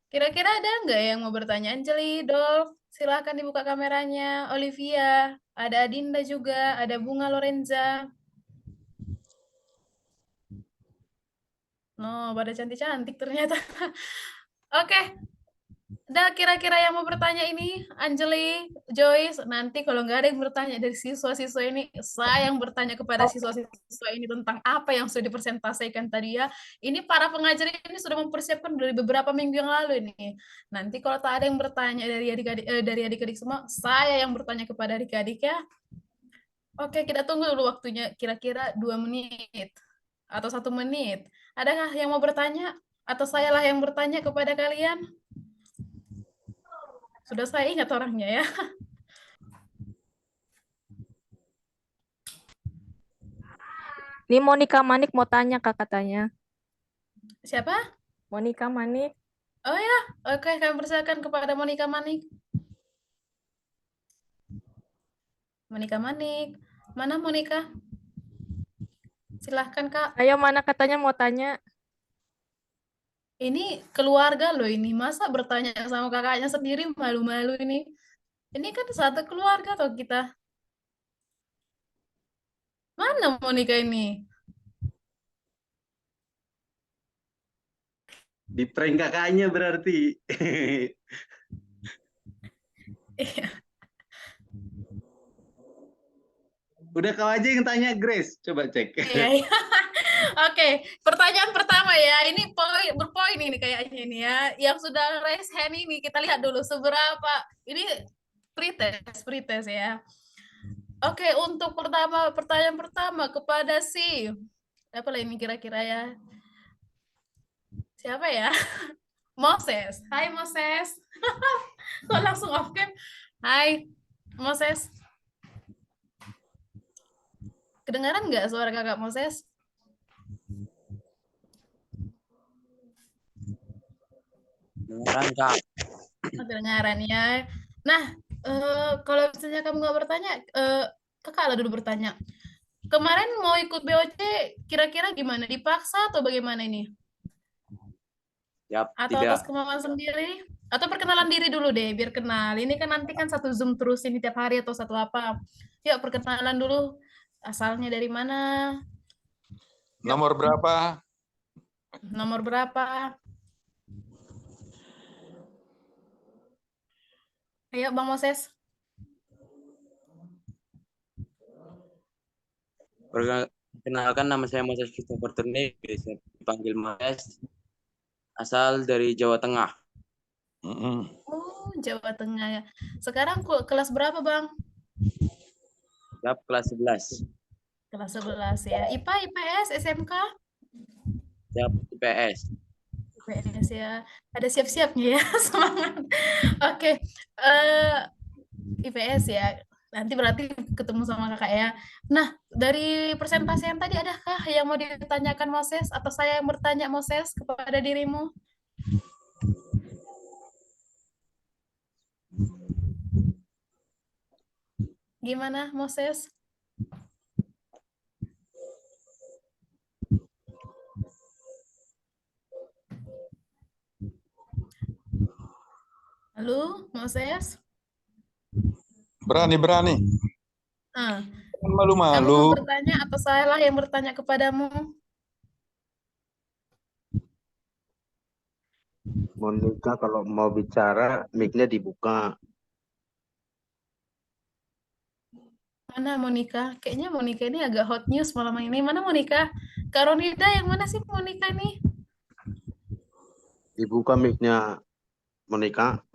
Kira-kira ada nggak yang mau bertanya? Anjali, Dolph, silahkan dibuka kameranya. Olivia, ada Adinda juga, ada Bunga Lorenza. No, pada cantik-cantik ternyata. Oke, Udah kira-kira yang mau bertanya ini, Anjali, Joyce, nanti kalau nggak ada yang bertanya dari siswa-siswa ini, saya yang bertanya kepada siswa-siswa ini tentang apa yang sudah dipresentasikan tadi ya. Ini para pengajar ini sudah mempersiapkan dari beberapa minggu yang lalu ini. Nanti kalau tak ada yang bertanya dari adik-adik semua, saya yang bertanya kepada adik-adik ya. Oke, kita tunggu dulu waktunya, kira-kira 2 menit atau 1 menit. Adakah yang mau bertanya? Atau sayalah yang bertanya kepada kalian? Sudah saya ingat orangnya ya.
Ini Monica Manik mau tanya Kak katanya.
Siapa?
Monica Manik.
Oh ya, oke, kami persilakan kepada Monica Manik. Monica Manik. Mana Monica? Silahkan Kak.
Ayo mana katanya mau tanya.
Ini keluarga loh ini. Masa bertanya sama kakaknya sendiri malu-malu ini. Ini kan satu keluarga toh kita. Mana Monica ini?
Di prank kakaknya berarti.
Iya.
Udah kau aja yang tanya Grace, coba cek.
Iya, iya. Oke, pertanyaan pertama ya. Ini berpoin ini kayaknya ini ya. Yang sudah raise hand ini kita lihat dulu seberapa. Ini pretest ya. Oke, untuk pertanyaan pertama kepada si apa lah ini kira-kira ya? Siapa ya? Moses. Hai Moses. Kok langsung off cam? Hai Moses. Kedengaran nggak suara kakak Moses?
Kedengaran Kak.
Kedengaran ya. Nah, kalau misalnya kamu nggak bertanya, kakak lah dulu bertanya. Kemarin mau ikut BOC, kira-kira gimana? Dipaksa atau bagaimana ini?
Yap,
Atau
tidak.
atas kemauan sendiri? Atau perkenalan diri dulu deh, biar kenal. Ini kan nanti kan satu Zoom terus ini tiap hari atau satu apa. Yuk, perkenalan dulu. Asalnya dari mana?
Nomor berapa?
Nomor berapa? Ayo, Bang Moses.
Perkenalkan, nama saya Moses Christopher Turnip, biasa dipanggil Moses, asal dari Jawa Tengah.
Oh, Jawa Tengah ya. Sekarang kelas berapa, Bang?
Siap, kelas 11.
Kelas 11 ya. IPA, IPS, SMK?
Siap, IPS.
IPS ya. Ada siap-siapnya ya, semangat. Oke. IPS ya. Nanti berarti ketemu sama kakak ya. Nah, dari presentasi yang tadi adakah yang mau ditanyakan Moses? Atau saya yang bertanya Moses kepada dirimu? Gimana Moses? Halo, Moses?
Berani.
Kamu
Malu-malu.
mau bertanya atau saya lah yang bertanya kepadamu?
Monica kalau mau bicara, mic-nya dibuka.
Mana Monica? Kayaknya Monica ini agak hot news malam ini. Mana Monica? Kak Ronida yang mana sih Monica ini?
Dibuka mic-nya Monica.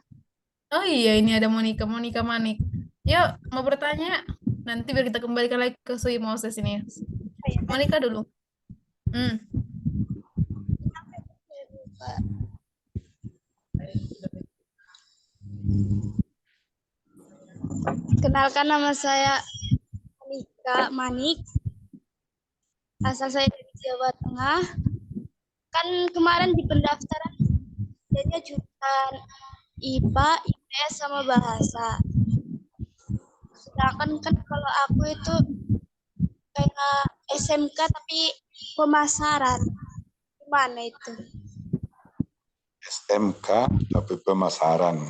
Oh iya, ini ada Monica Manik. Yuk, mau bertanya? Nanti biar kita kembalikan lagi ke Sui Moses ini. Monica dulu.
Kenalkan, nama saya Monika Manik. Asal saya dari Jawa Tengah. Kan kemarin di pendaftaran adanya jurusan IPA, IPS sama bahasa. Sedangkan kan kalau aku itu kayak SMK tapi pemasaran. Gimana itu?
SMK tapi pemasaran.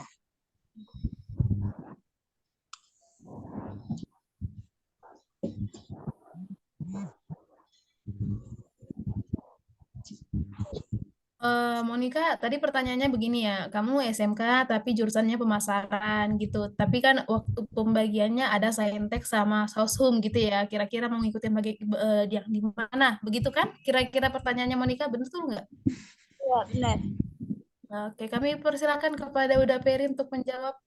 Monika, tadi pertanyaannya begini ya, kamu SMK tapi jurusannya pemasaran gitu. Tapi kan waktu pembagiannya ada Saintek sama Soshum gitu ya. Kira-kira mau ngikutin yang di mana? Begitu kan? Kira-kira pertanyaannya Monika betul nggak?
Ya, benar.
Oke, kami persilakan kepada Uda Peri untuk menjawab.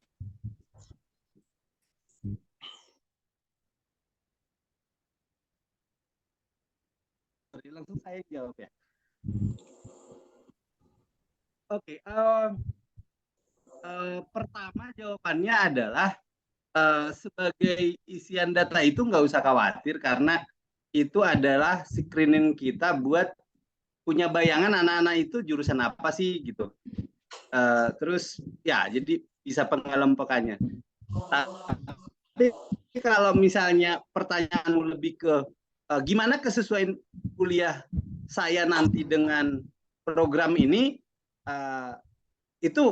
Langsung saya jawab ya. Oke, pertama jawabannya adalah sebagai isian data itu nggak usah khawatir karena itu adalah screening kita buat punya bayangan anak-anak itu jurusan apa sih gitu. Terus ya jadi bisa pengelompokannya. Tapi kalau misalnya pertanyaanmu lebih ke gimana kesesuaian kuliah saya nanti dengan program ini, itu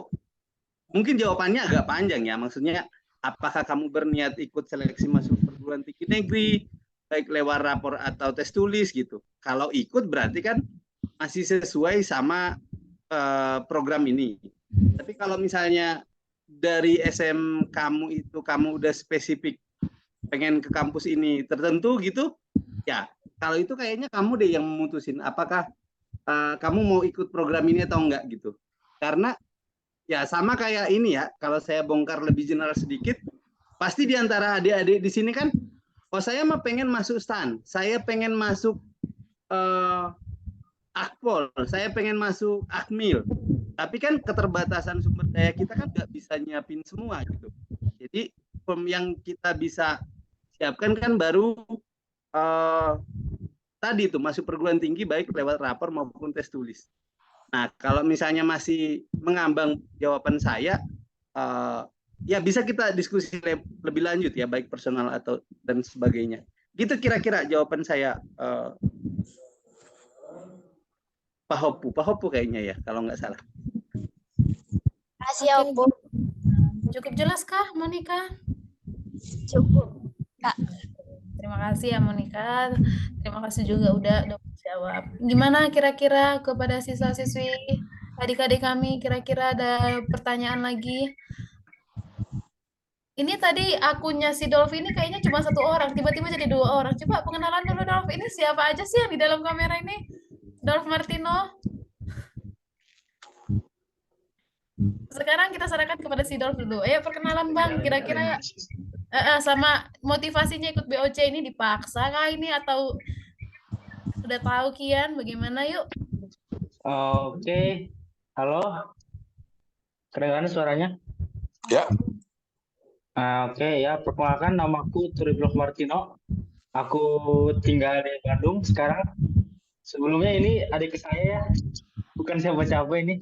mungkin jawabannya agak panjang ya. Maksudnya apakah kamu berniat ikut seleksi masuk perguruan tinggi negeri, baik lewat rapor atau tes tulis gitu. Kalau ikut berarti kan masih sesuai sama program ini. Tapi kalau misalnya dari SM kamu itu kamu udah spesifik pengen ke kampus ini tertentu gitu, ya kalau itu kayaknya kamu deh yang memutusin apakah kamu mau ikut program ini atau enggak gitu. Karena ya sama kayak ini ya, kalau saya bongkar lebih general sedikit, pasti di antara adik-adik di sini kan, oh saya mah pengen masuk STAN, saya pengen masuk Akpol, saya pengen masuk Akmil. Tapi kan keterbatasan sumber daya kita kan nggak bisa nyiapin semua gitu. Jadi yang kita bisa siapkan kan baru tadi itu masuk perguruan tinggi baik lewat rapor maupun tes tulis. Nah, kalau misalnya masih mengambang jawaban saya, ya bisa kita diskusi lebih lanjut ya, baik personal atau dan sebagainya. Gitu kira-kira jawaban saya, Pak Hopu kayaknya ya, kalau nggak salah.
Kasih Opo.
Cukup jelas kah, Monika?
Cukup, Kak.
Terima kasih ya Monika. Terima kasih juga udah jawab. Gimana kira-kira kepada siswa-siswi adik-adik kami, kira-kira ada pertanyaan lagi? Ini tadi akunnya si Dolph ini kayaknya cuma 1 orang, tiba-tiba jadi 2 orang. Coba pengenalan dulu Dolph, ini siapa aja sih yang di dalam kamera ini? Dolph Martino. Sekarang kita serahkan kepada si Dolph dulu. Perkenalan Bang, kira-kira sama motivasinya ikut BOC ini dipaksa kah ini atau udah tahu Kian bagaimana yuk?
Oke, halo, kedengaran suaranya?
Ya.
Oke ya, perkenalkan namaku Dolph Martino. Aku tinggal di Bandung sekarang. Sebelumnya ini adik saya ya, bukan siapa-siapa ini.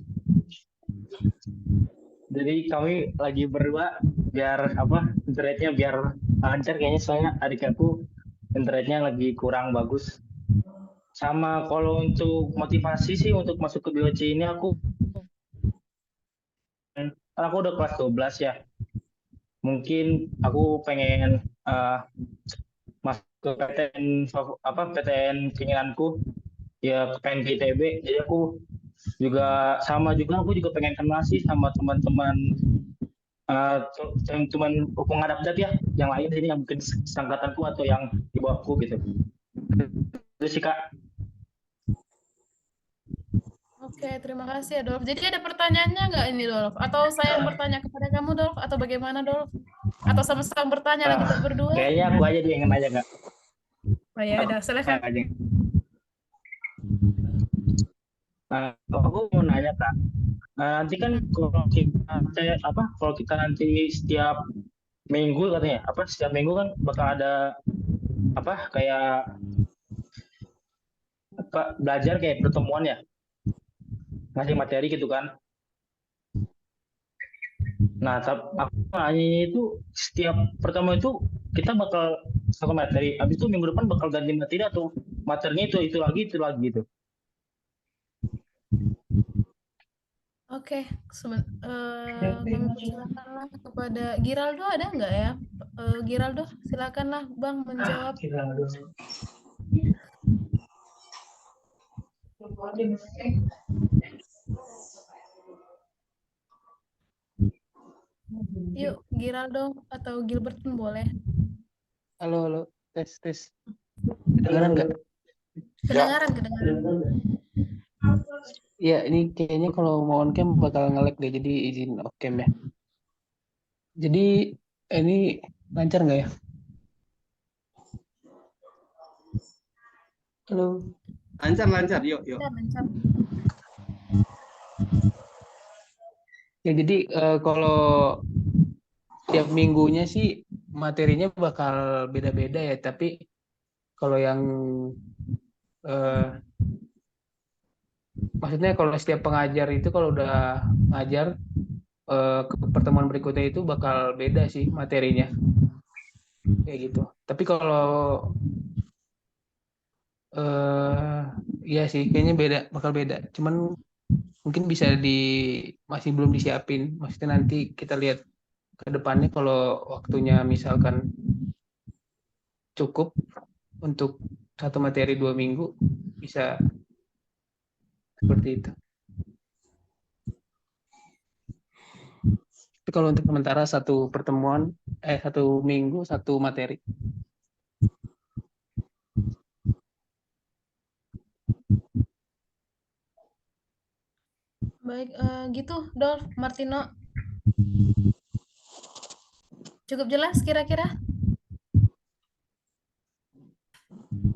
Jadi kami lagi berdua biar internetnya biar lancar kayaknya, soalnya adik aku internetnya lagi kurang bagus. Sama kalau untuk motivasi sih untuk masuk ke BOC ini aku udah kelas 12 ya. Mungkin aku pengen masuk ke PTN keinginanku ya, pengen ke ITB. Jadi aku juga pengen kenal sih sama teman-teman hubungan adaptif ya, yang lain sini yang mungkin seangkatanku atau yang di bawahku gitu. Itu sih Kak.
Oke, terima kasih ya Dolph. Jadi ada pertanyaannya nggak ini Dolph? Atau saya yang bertanya kepada kamu Dolph? Atau bagaimana Dolph? Atau sama-sama bertanya lah kita berdua?
Kayaknya aku aja yang nanya Kak.
Oh ya udah, silakan.
Nah, aku mau nanya Kak. Nanti kan kalau kita nanti setiap minggu katanya setiap minggu kan bakal ada kayak belajar kayak pertemuan ya, ngasih materi gitu kan. Nah, aku nanya itu setiap pertemuan itu kita bakal satu materi, habis itu minggu depan bakal ganti materi atau materinya itu lagi gitu.
Oke, kami persilakanlah kepada Giraldo, ada nggak ya? Giraldo, silakanlah Bang menjawab. Yuk, Giraldo atau Gilbert pun boleh.
Halo, tes. Kedengaran nggak?
Kedengaran.
Ya, ini kayaknya kalau mau on cam bakal nge-lag deh, jadi izin off cam ya. Jadi ini lancar nggak ya? Halo.
Lancar, yuk.
Lancar.
Ya, jadi kalau tiap minggunya sih materinya bakal beda-beda ya, tapi kalau yang maksudnya kalau setiap pengajar itu kalau udah ngajar ke pertemuan berikutnya itu bakal beda sih materinya kayak gitu. Tapi kalau iya sih kayaknya bakal beda. Cuman mungkin bisa masih belum disiapin. Maksudnya nanti kita lihat ke depannya kalau waktunya misalkan cukup untuk satu materi 2 minggu bisa seperti itu. Tapi kalau untuk sementara satu minggu satu materi.
Baik, gitu, Dolf, Martino. Cukup jelas kira-kira?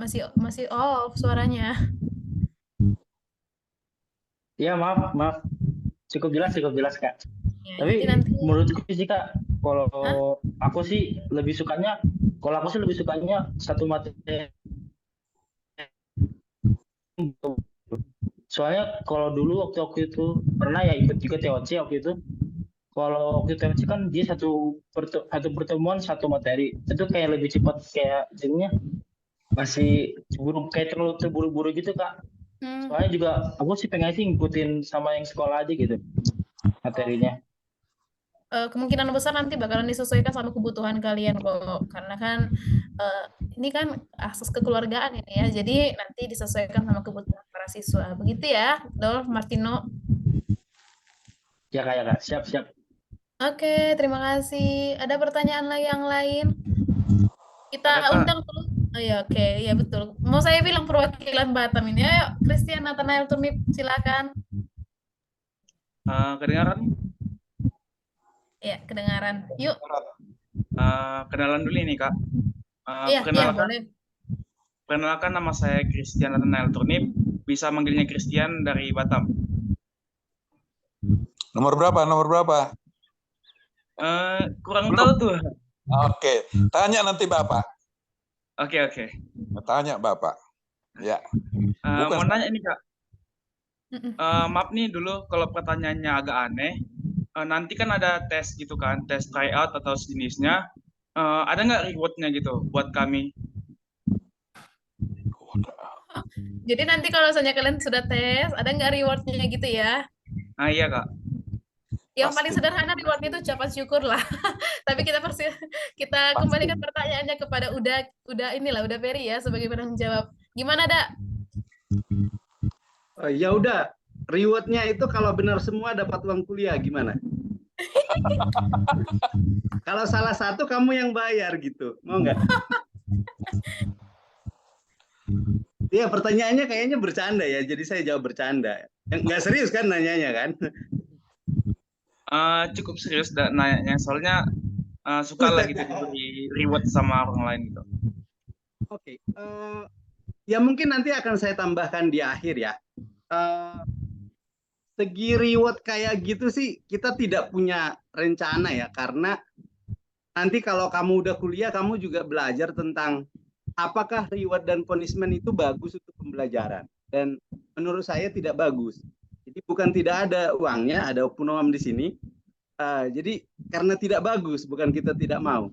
Masih off suaranya.
Ya, maaf. Cukup jelas Kak.
Ya,
Tapi
nanti
menurutku sih Kak, kalau aku sih lebih sukanya satu materi. Soalnya kalau dulu waktu aku itu pernah ya ikut juga TOC waktu itu. Kalau waktu TOC kan dia satu pertemuan satu materi. Itu kayak lebih cepat, kayak jadinya masih terlalu terburu-buru gitu Kak. Soalnya juga aku sih pengen sih ngikutin sama yang sekolah aja gitu materinya.
Kemungkinan besar nanti bakalan disesuaikan sama kebutuhan kalian kok, karena kan ini kan akses kekeluargaan ini ya, jadi nanti disesuaikan sama kebutuhan para siswa, begitu ya, Dolf, Martino.
Ya Kak, siap.
Oke, terima kasih. Ada pertanyaan yang lain? Kita undang dulu. Oh ya, oke, ya betul. Mau saya bilang perwakilan Batam ini, ayo Christian Nathanael Turnip, silakan.
Kedengaran?
Ya, kedengaran. Yuk.
Kenalan dulu ini Kak.
Iya, boleh.
Perkenalkan, nama saya Christian Nathanael Turnip. Bisa manggilnya Christian dari Batam.
Nomor berapa?
Kurang tahu tuh.
Oke, tanya nanti Bapak.
Oke.
Tanya Bapak. Ya.
Mau nanya ini Kak. Maaf nih dulu kalau pertanyaannya agak aneh. Nanti kan ada tes gitu kan, tes tryout atau sejenisnya. Ada nggak rewardnya gitu buat kami?
Jadi nanti kalau misalnya kalian sudah tes, ada nggak rewardnya gitu ya?
Iya Kak.
Yang paling sederhana rewardnya itu ucapan syukur lah. Tapi kita kembalikan pertanyaannya kepada Uda Ferry ya sebagai penanggung jawab. Gimana Dak?
Ya udah, rewardnya itu kalau benar semua dapat uang kuliah gimana? Kalau salah satu kamu yang bayar gitu, mau nggak? Iya, pertanyaannya kayaknya bercanda ya, jadi saya jawab bercanda. Nggak serius kan nanyanya kan?
Cukup serius nanyanya, soalnya suka lah gitu di reward sama orang lain gitu.
Oke, ya mungkin nanti akan saya tambahkan di akhir ya. segi reward kayak gitu sih kita tidak punya rencana ya, karena nanti kalau kamu udah kuliah kamu juga belajar tentang apakah reward dan punishment itu bagus untuk pembelajaran, dan menurut saya tidak bagus. Jadi bukan tidak ada uangnya, ada oknum di sini. Jadi karena tidak bagus, bukan kita tidak mau.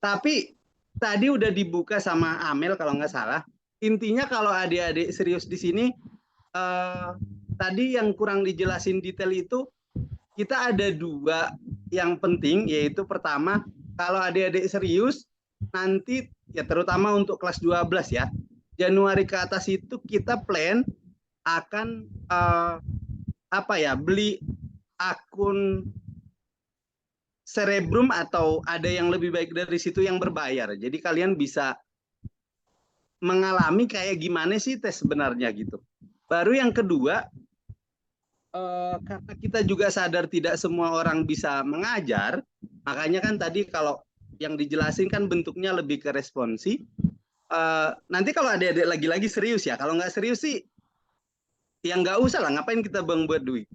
Tapi tadi udah dibuka sama Amel kalau nggak salah. Intinya kalau adik-adik serius di sini, tadi yang kurang dijelasin detail itu, kita ada dua yang penting, yaitu pertama, kalau adik-adik serius, nanti ya terutama untuk kelas 12 ya, Januari ke atas itu kita plan akan beli akun Cerebrum atau ada yang lebih baik dari situ yang berbayar. Jadi kalian bisa mengalami kayak gimana sih tes sebenarnya gitu. Baru yang kedua, karena kita juga sadar tidak semua orang bisa mengajar, makanya kan tadi kalau yang dijelasin kan bentuknya lebih ke responsi. Nanti kalau adik-adik lagi-lagi serius ya, kalau nggak serius sih, ya nggak usah lah, ngapain kita buat duit.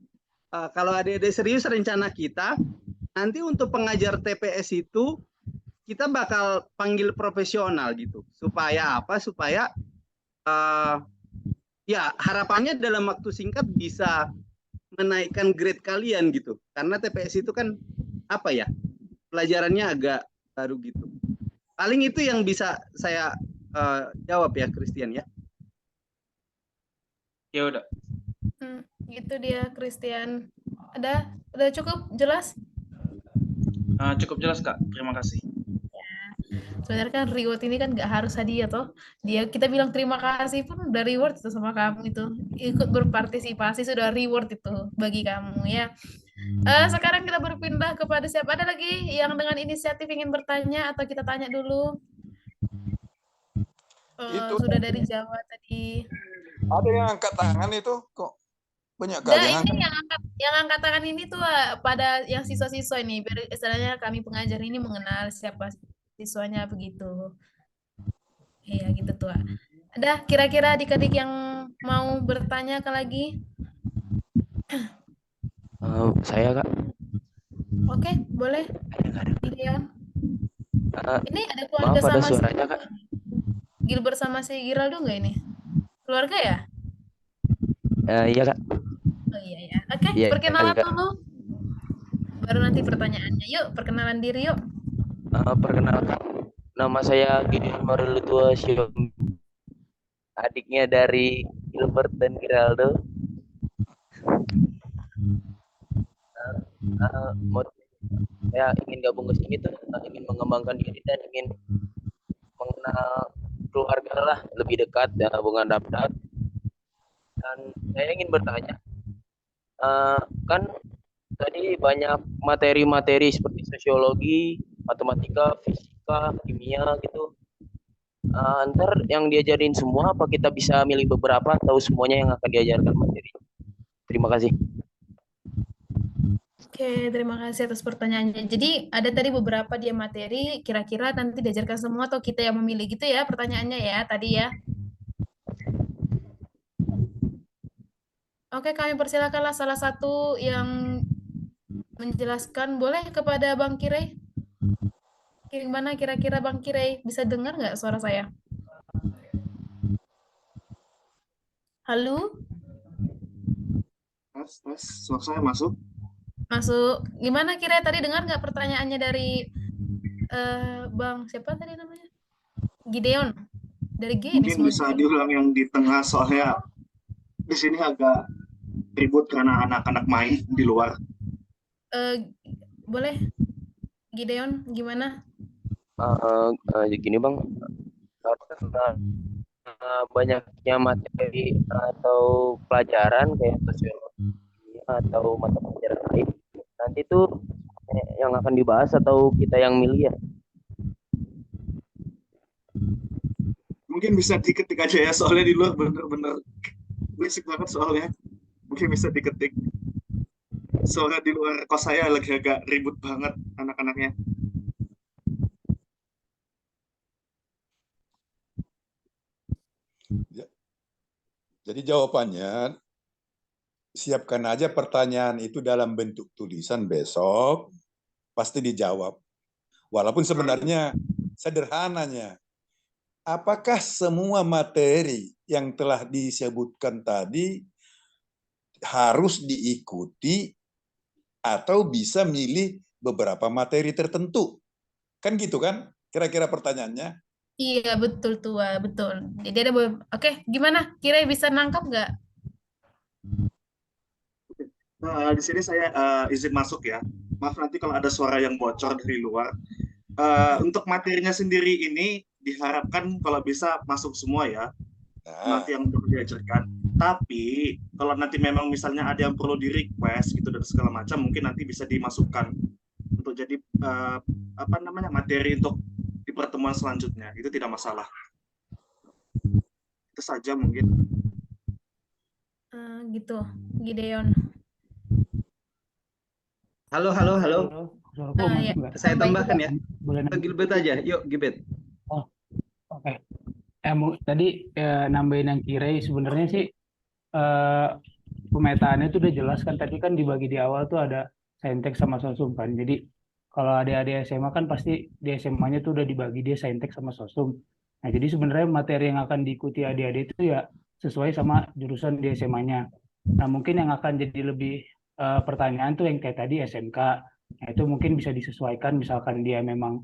Kalau adik-adik serius, rencana kita, nanti untuk pengajar TPS itu, kita bakal panggil profesional gitu. Supaya apa? Supaya ya harapannya dalam waktu singkat bisa menaikkan grade kalian gitu. Karena TPS itu kan apa ya, pelajarannya agak baru gitu. Paling itu yang bisa saya jawab ya, Christian ya.
Ya udah.
Gitu dia, Christian. Udah cukup jelas?
Cukup jelas Kak, terima kasih.
Sebenarnya kan reward ini kan nggak harus hadiah toh. Kita bilang terima kasih pun udah reward itu sama kamu itu. Ikut berpartisipasi sudah reward itu bagi kamu ya. Sekarang kita berpindah kepada siapa? Ada lagi yang dengan inisiatif ingin bertanya atau kita tanya dulu? Sudah dari Jawa tadi.
Ada yang angkat tangan itu kok banyak
Nah,
kali
ini yang angkat tangan ini tuh pada yang siswa-siswa ini. Biar istilahnya kami pengajar ini mengenal siapa siswanya begitu. Iya gitu tuh. Ada kira-kira adik-adik yang mau bertanya lagi?
Saya Kak.
Oke, boleh. Gideon. Ini ada keluarga
Maaf, ada
sama
suaranya Kak.
Gilbert sama si Giraldo nggak ini? Keluarga ya?
Iya Kak.
Oh iya ya. Oke,
Iya,
perkenalan
Kak.
dulu. Baru nanti pertanyaannya. Yuk, perkenalan diri yuk.
Perkenalkan, nama saya Gideon Marilutua Xiaomi, adiknya dari Gilbert dan Giraldo. Saya ingin gabung ke sini tuh, ingin mengembangkan diri dan ingin mengenal keluarga lah lebih dekat ya, hubungan dekat. Dan saya ingin bertanya, kan tadi banyak materi-materi seperti sosiologi, matematika, fisika, kimia gitu. Ntar yang diajarin semua apa kita bisa milih beberapa atau semuanya yang akan diajarkan materi? Terima kasih.
Oke, terima kasih atas pertanyaannya. Jadi ada tadi beberapa dia materi, kira-kira nanti diajarkan semua atau kita yang memilih gitu ya pertanyaannya ya tadi ya. Oke, kami persilakanlah salah satu yang menjelaskan. Boleh kepada Bang Kirei? Gimana kira-kira Bang Kirei? Bisa dengar nggak suara saya? Halo?
Tes, suara saya masuk.
Masuk. Gimana Kirei tadi dengar nggak pertanyaannya dari Bang siapa tadi namanya? Gideon. Dari G ini
Mungkin
semua.
bisa diulang yang di tengah, soalnya di sini agak ribut karena anak-anak main di luar.
Boleh. Gideon, gimana?
Gini Bang, karena banyaknya materi atau pelajaran kayak sosiologi atau mata pelajaran lain, nanti tuh yang akan dibahas atau kita yang milih ya?
Mungkin bisa diketik aja ya, soalnya di luar bener-bener berisik banget soalnya. Mungkin bisa diketik. Suara di luar kos saya lagi agak ribut banget anak-anaknya.
Jadi jawabannya siapkan aja pertanyaan itu dalam bentuk tulisan besok, pasti dijawab. Walaupun sebenarnya sederhananya, apakah semua materi yang telah disebutkan tadi harus diikuti atau bisa milih beberapa materi tertentu? Kan gitu kan? Kira-kira pertanyaannya.
Iya, betul tua, betul. Jadi ada oke, gimana? Kira bisa nangkap nggak?
Di sini saya izin masuk ya. Maaf nanti kalau ada suara yang bocor dari luar. Untuk materinya sendiri ini diharapkan kalau bisa masuk semua ya. Nanti yang perlu diajarkan. Tapi kalau nanti memang misalnya ada yang perlu di request gitu dan segala macam, mungkin nanti bisa dimasukkan untuk jadi materi untuk di pertemuan selanjutnya. Itu tidak masalah. Itu saja mungkin.
Gitu, Gideon.
Halo.
Ya.
Saya tambahkan ya. Gilbert aja. Yuk, Gilbert.
Oke. Tadi nambahin yang Kirei, sebenarnya sih pemetaannya itu udah jelas kan. Tadi kan dibagi di awal tuh ada saintek sama sosum kan. Jadi kalau adik-adik SMA kan pasti di SMA-nya tuh udah dibagi dia saintek sama sosum. Nah, jadi sebenarnya materi yang akan diikuti adik-adik itu ya sesuai sama jurusan di SMA-nya. Nah, mungkin yang akan jadi lebih pertanyaan tuh yang kayak tadi SMK. Nah, itu mungkin bisa disesuaikan misalkan dia memang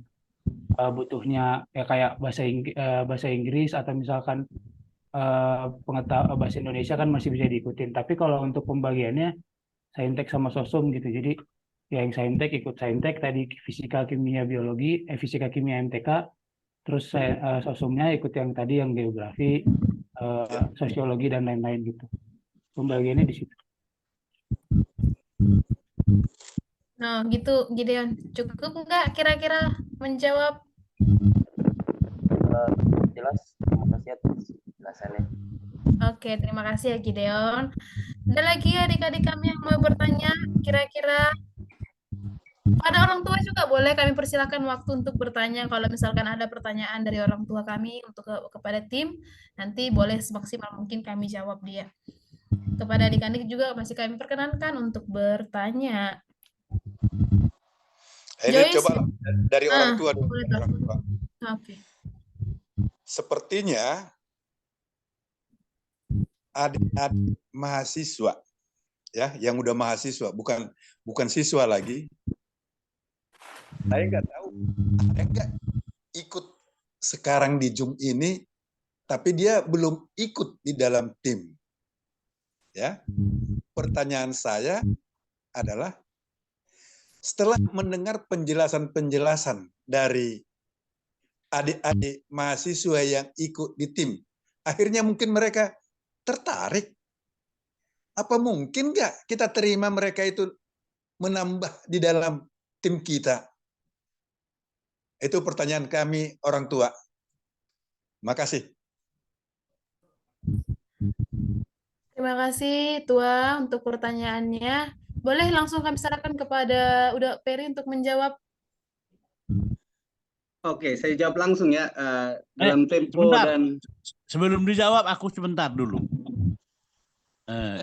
butuhnya ya kayak bahasa Inggris atau misalkan bahasa Indonesia kan masih bisa diikutin. Tapi kalau untuk pembagiannya saintek sama sosum gitu. Jadi yang saintek ikut saintek tadi fisika, kimia, biologi, fisika, kimia, MTK. Terus sosumnya ikut yang tadi yang geografi, sosiologi dan lain-lain gitu. Pembagiannya di situ.
Nah, gitu Gideon. Cukup nggak kira-kira menjawab?
Jelas. Terima kasih atas penjelasannya.
Oke, terima kasih ya Gideon. Ada lagi adik-adik kami yang mau bertanya, kira-kira pada orang tua juga boleh kami persilakan waktu untuk bertanya. Kalau misalkan ada pertanyaan dari orang tua kami untuk kepada tim, nanti boleh semaksimal mungkin kami jawab dia. Kepada adik-adik juga masih kami perkenankan untuk bertanya.
Ini
Joyce?
coba dari orang tua dulu.
Boleh,
Orang tua.
Oke.
Sepertinya adik-adik mahasiswa ya yang udah mahasiswa bukan siswa lagi. Saya nggak tahu ada nggak ikut sekarang di Zoom ini tapi dia belum ikut di dalam tim. Ya. Pertanyaan saya adalah setelah mendengar penjelasan-penjelasan dari adik-adik mahasiswa yang ikut di tim, akhirnya mungkin mereka tertarik. Apa mungkin nggak kita terima mereka itu menambah di dalam tim kita? Itu pertanyaan kami orang tua. Makasih.
Terima kasih Tua untuk pertanyaannya. Boleh langsung kami serahkan kepada Peri untuk menjawab.
Oke, saya jawab langsung ya dalam tempo
sebentar.
dan
Sebelum dijawab aku sebentar dulu.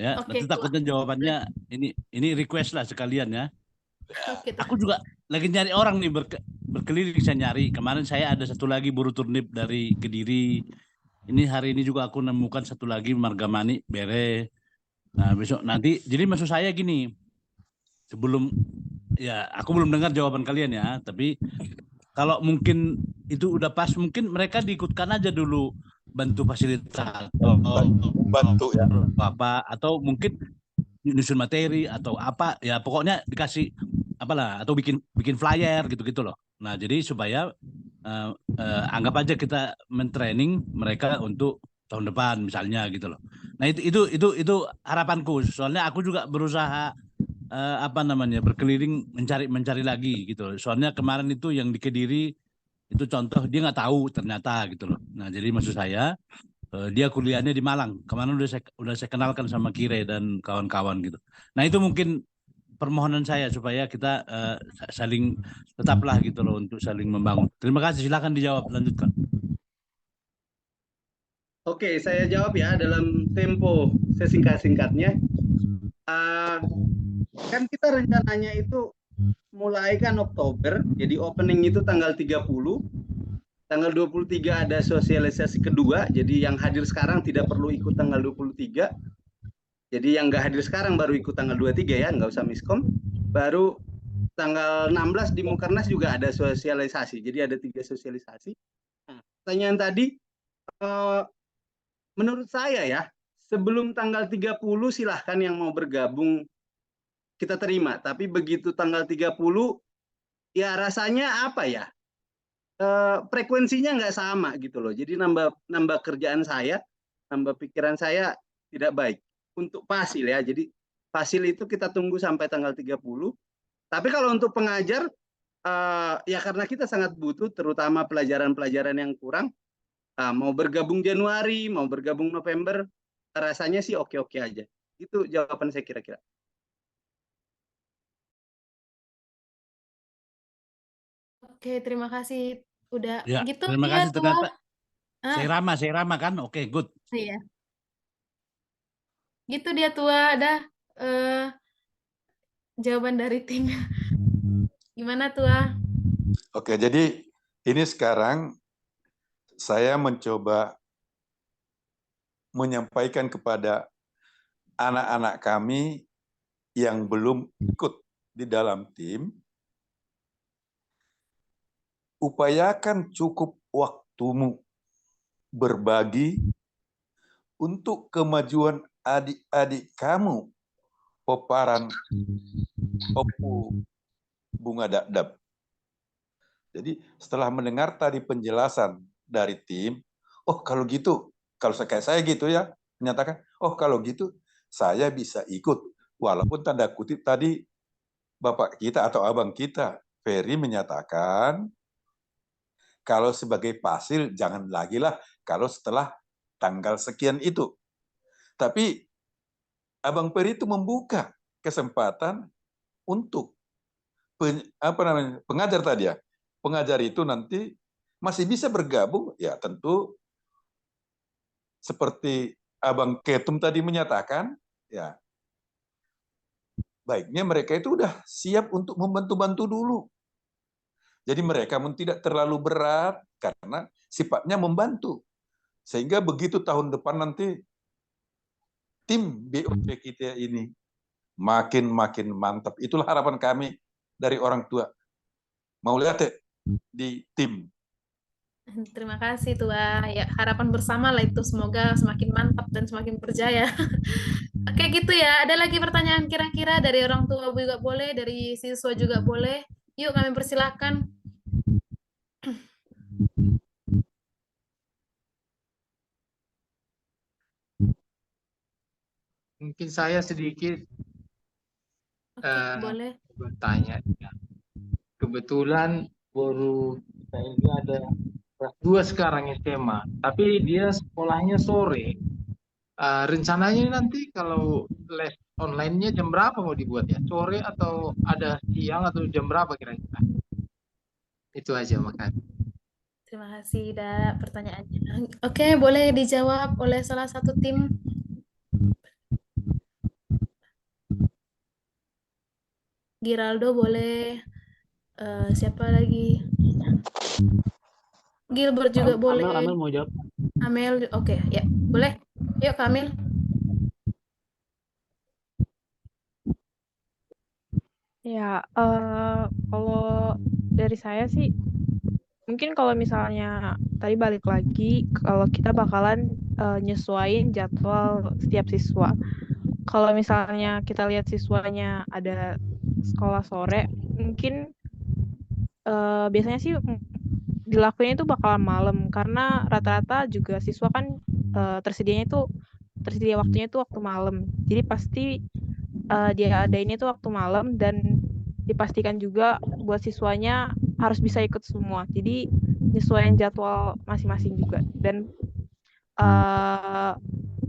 Ya,
Oke,
nanti takutnya jawabannya ini request lah sekalian ya.
Oke,
Aku juga lagi nyari orang nih berkeliling saya nyari. Kemarin saya ada satu lagi buruh turnip dari Kediri. Ini hari ini juga aku nemukan satu lagi Margamani Bere. Nah, besok nanti jadi maksud saya gini. Sebelum ya aku belum dengar jawaban kalian ya, tapi kalau mungkin itu udah pas mungkin mereka diikutkan aja dulu bantu fasilitator
bantu ya
apa atau mungkin nyusun materi atau apa ya pokoknya dikasih apalah atau bikin flyer gitu-gitu loh. Nah, jadi supaya anggap aja kita mentraining mereka untuk tahun depan misalnya gitu loh. Nah, itu harapanku. Soalnya aku juga berusaha berkeliling mencari lagi gitu loh. Soalnya kemarin itu yang di Kediri itu contoh dia nggak tahu ternyata gitu loh. Nah, jadi maksud saya dia kuliahnya di Malang. Kemarin udah saya kenalkan sama Kire dan kawan-kawan gitu. Nah, itu mungkin permohonan saya supaya kita saling tetaplah gitu loh untuk saling membangun. Terima kasih, silakan dijawab, lanjutkan.
Oke, saya jawab ya dalam tempo sesingkat-singkatnya. kan kita rencananya itu mulai kan Oktober, jadi opening itu tanggal 30, tanggal 23 ada sosialisasi kedua, jadi yang hadir sekarang tidak perlu ikut tanggal 23, jadi yang nggak hadir sekarang baru ikut tanggal 23 ya, nggak usah miskom, baru tanggal 16 di Mukernas juga ada sosialisasi, jadi ada 3 sosialisasi. Nah, pertanyaan tadi, menurut saya ya, sebelum tanggal 30 silahkan yang mau bergabung kita terima. Tapi begitu tanggal 30, ya rasanya apa ya? Frekuensinya nggak sama gitu loh. Jadi nambah kerjaan saya, nambah pikiran saya tidak baik. Untuk Fasil ya. Jadi Fasil itu kita tunggu sampai tanggal 30. Tapi kalau untuk pengajar, ya karena kita sangat butuh, terutama pelajaran-pelajaran yang kurang, mau bergabung Januari, mau bergabung November, rasanya sih oke-oke aja. Itu jawaban saya kira-kira.
Oke, terima kasih. Udah
Ya,
gitu
terima
ya,
kasih
Tua.
ternyata.
Ah,
Saya Rama kan? Oke, good.
iya. Gitu dia, Tua. Ada jawaban dari tim. Gimana, Tua?
Oke, jadi ini sekarang saya mencoba menyampaikan kepada anak-anak kami yang belum ikut di dalam tim, upayakan cukup waktumu berbagi untuk kemajuan adik-adik kamu, Poparan Opu Bunga Dakdap. Jadi setelah mendengar tadi penjelasan dari tim, oh kalau gitu, kalau kayak saya gitu ya, menyatakan, oh kalau gitu saya bisa ikut. Walaupun tanda kutip tadi Bapak kita atau Abang kita, Ferry menyatakan, kalau sebagai Fasil jangan lagi lah kalau setelah tanggal sekian itu. Tapi Abang Ferry itu membuka kesempatan untuk pengajar tadi ya. Pengajar itu nanti masih bisa bergabung, ya tentu seperti Abang Ketum tadi menyatakan, ya baiknya mereka itu udah siap untuk membantu-bantu dulu. Jadi mereka pun tidak terlalu berat karena sifatnya membantu. Sehingga begitu tahun depan nanti tim BOP kita ini makin mantap. Itulah harapan kami dari orang tua. Mau lihat ya di tim.
Terima kasih, Tua. Ya, harapan bersama lah itu. Semoga semakin mantap dan semakin berjaya. Oke, gitu ya. Ada lagi pertanyaan kira-kira dari orang tua juga boleh, dari siswa juga boleh. Yuk, kami persilahkan.
Mungkin saya sedikit
Boleh.
bertanya. Kebetulan baru kita ini ada kelas 2 sekarang SMA, tapi dia sekolahnya sore. Rencananya nanti kalau les online-nya jam berapa mau dibuat ya? Sore atau ada siang atau jam berapa kira-kira? Itu aja, makasih.
Terima kasih, Da, pertanyaannya. Oke, boleh dijawab oleh salah satu tim. Giraldo boleh. Siapa lagi? Gilbert juga boleh.
Amel mau jawab.
Amel, oke, ya, boleh. Yuk, Kamil.
Ya, kalau dari saya sih, mungkin kalau misalnya tadi balik lagi, kalau kita bakalan nyesuaiin jadwal setiap siswa. Kalau misalnya kita lihat siswanya ada sekolah sore, mungkin biasanya sih dilakuin itu bakalan malam, karena rata-rata juga siswa kan tersedia waktunya itu waktu malam. Jadi pasti dia ada ini tuh waktu malam, dan dipastikan juga buat siswanya harus bisa ikut semua. Jadi nyesuaiin jadwal masing-masing juga. Dan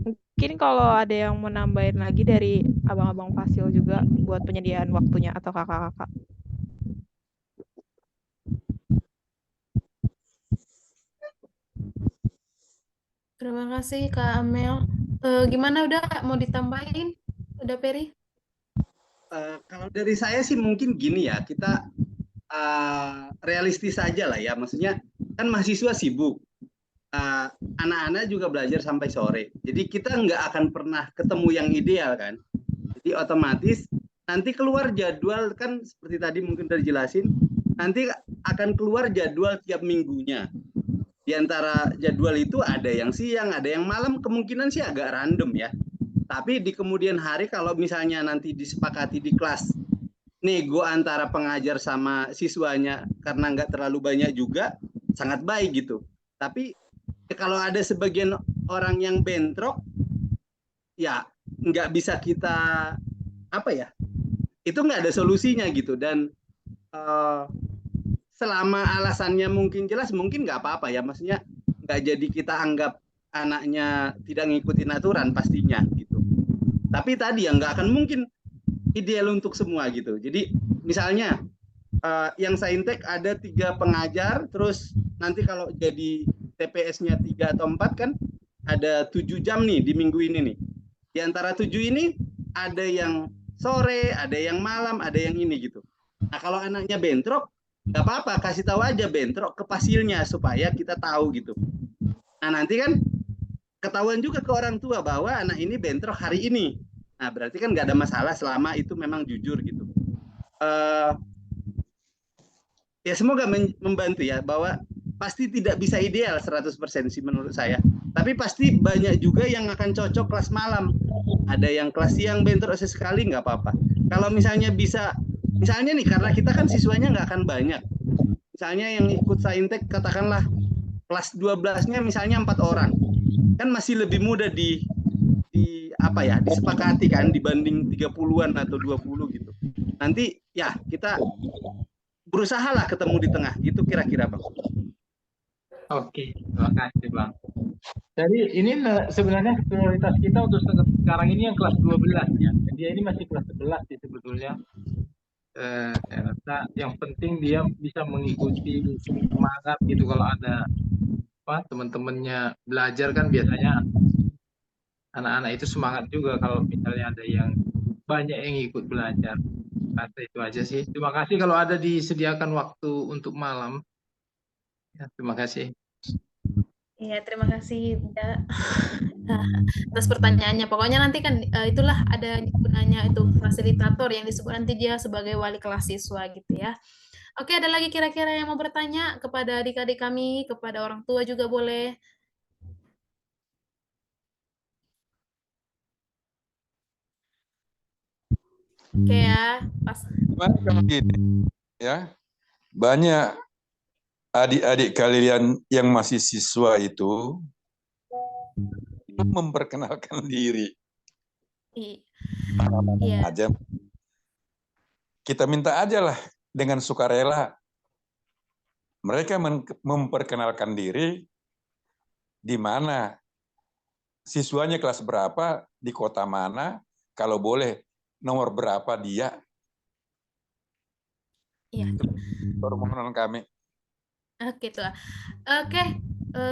mungkin kalau ada yang mau nambahin lagi dari abang-abang Fasil juga buat penyediaan waktunya atau kakak-kakak.
Terima kasih, Kak Amel. Gimana, udah mau ditambahin? Udah, Peri?
Kalau dari saya sih mungkin gini ya, kita realistis aja lah ya. Maksudnya kan mahasiswa sibuk, anak-anak juga belajar sampai sore. Jadi kita nggak akan pernah ketemu yang ideal kan. Jadi otomatis nanti keluar jadwal kan seperti tadi mungkin udah dijelasin, nanti akan keluar jadwal tiap minggunya. Di antara jadwal itu ada yang siang, ada yang malam, kemungkinan sih agak random ya. Tapi di kemudian hari kalau misalnya nanti disepakati di kelas nego antara pengajar sama siswanya karena nggak terlalu banyak juga, sangat baik gitu. Tapi kalau ada sebagian orang yang bentrok, ya nggak bisa kita apa ya? Itu nggak ada solusinya gitu. Dan selama alasannya mungkin jelas, mungkin nggak apa-apa ya. Maksudnya nggak jadi kita anggap anaknya tidak ngikutin aturan pastinya gitu. Tapi tadi yang nggak akan mungkin ideal untuk semua gitu. Jadi misalnya yang saintek ada 3 pengajar, terus nanti kalau jadi TPS-nya 3 atau 4 kan ada 7 jam nih di minggu ini nih. Di antara 7 ini ada yang sore, ada yang malam, ada yang ini gitu. Nah kalau anaknya bentrok, nggak apa-apa, kasih tahu aja bentrok ke pasilnya supaya kita tahu gitu. Nah nanti kan ketahuan juga ke orang tua bahwa anak ini bentrok hari ini. Nah berarti kan nggak ada masalah selama itu memang jujur gitu. Ya semoga membantu ya, bahwa pasti tidak bisa ideal 100% sih menurut saya. Tapi pasti banyak juga yang akan cocok kelas malam. Ada yang kelas siang bentrok sesekali nggak apa-apa. Kalau misalnya bisa, misalnya nih karena kita kan siswanya nggak akan banyak. Misalnya yang ikut saintek katakanlah kelas 12-nya misalnya 4 orang. Kan masih lebih mudah apa ya, disepakati kan dibanding 30-an atau 20 gitu. Nanti ya kita berusahalah ketemu di tengah gitu kira-kira Bang.
Oke, terima kasih Bang. Jadi ini sebenarnya prioritas kita untuk sekarang ini yang kelas 12 ya. Dia ini masih kelas 11 sih sebetulnya. Saya rasa yang penting dia bisa mengikuti semangat gitu. Kalau ada teman-temannya belajar kan biasanya anak-anak itu semangat juga kalau misalnya ada yang banyak yang ikut belajar. Rasa itu aja sih. Terima kasih kalau ada disediakan waktu untuk malam. Ya, terima kasih.
Iya, terima kasih atas pertanyaannya. Pokoknya nanti kan itulah ada gunanya itu fasilitator yang disebut nanti dia sebagai wali kelas siswa gitu ya. Oke, ada lagi kira-kira yang mau bertanya kepada adik-adik kami, kepada orang tua juga boleh. Oke ya, pas.
Gini, ya, banyak adik-adik kalian yang masih siswa itu memperkenalkan diri.
Iya.
Aja. Kita minta aja lah dengan sukarela. Mereka memperkenalkan diri di mana, siswanya kelas berapa, di kota mana, kalau boleh nomor berapa dia.
Iya.
Permohonan kami.
Oke tuh. Oke,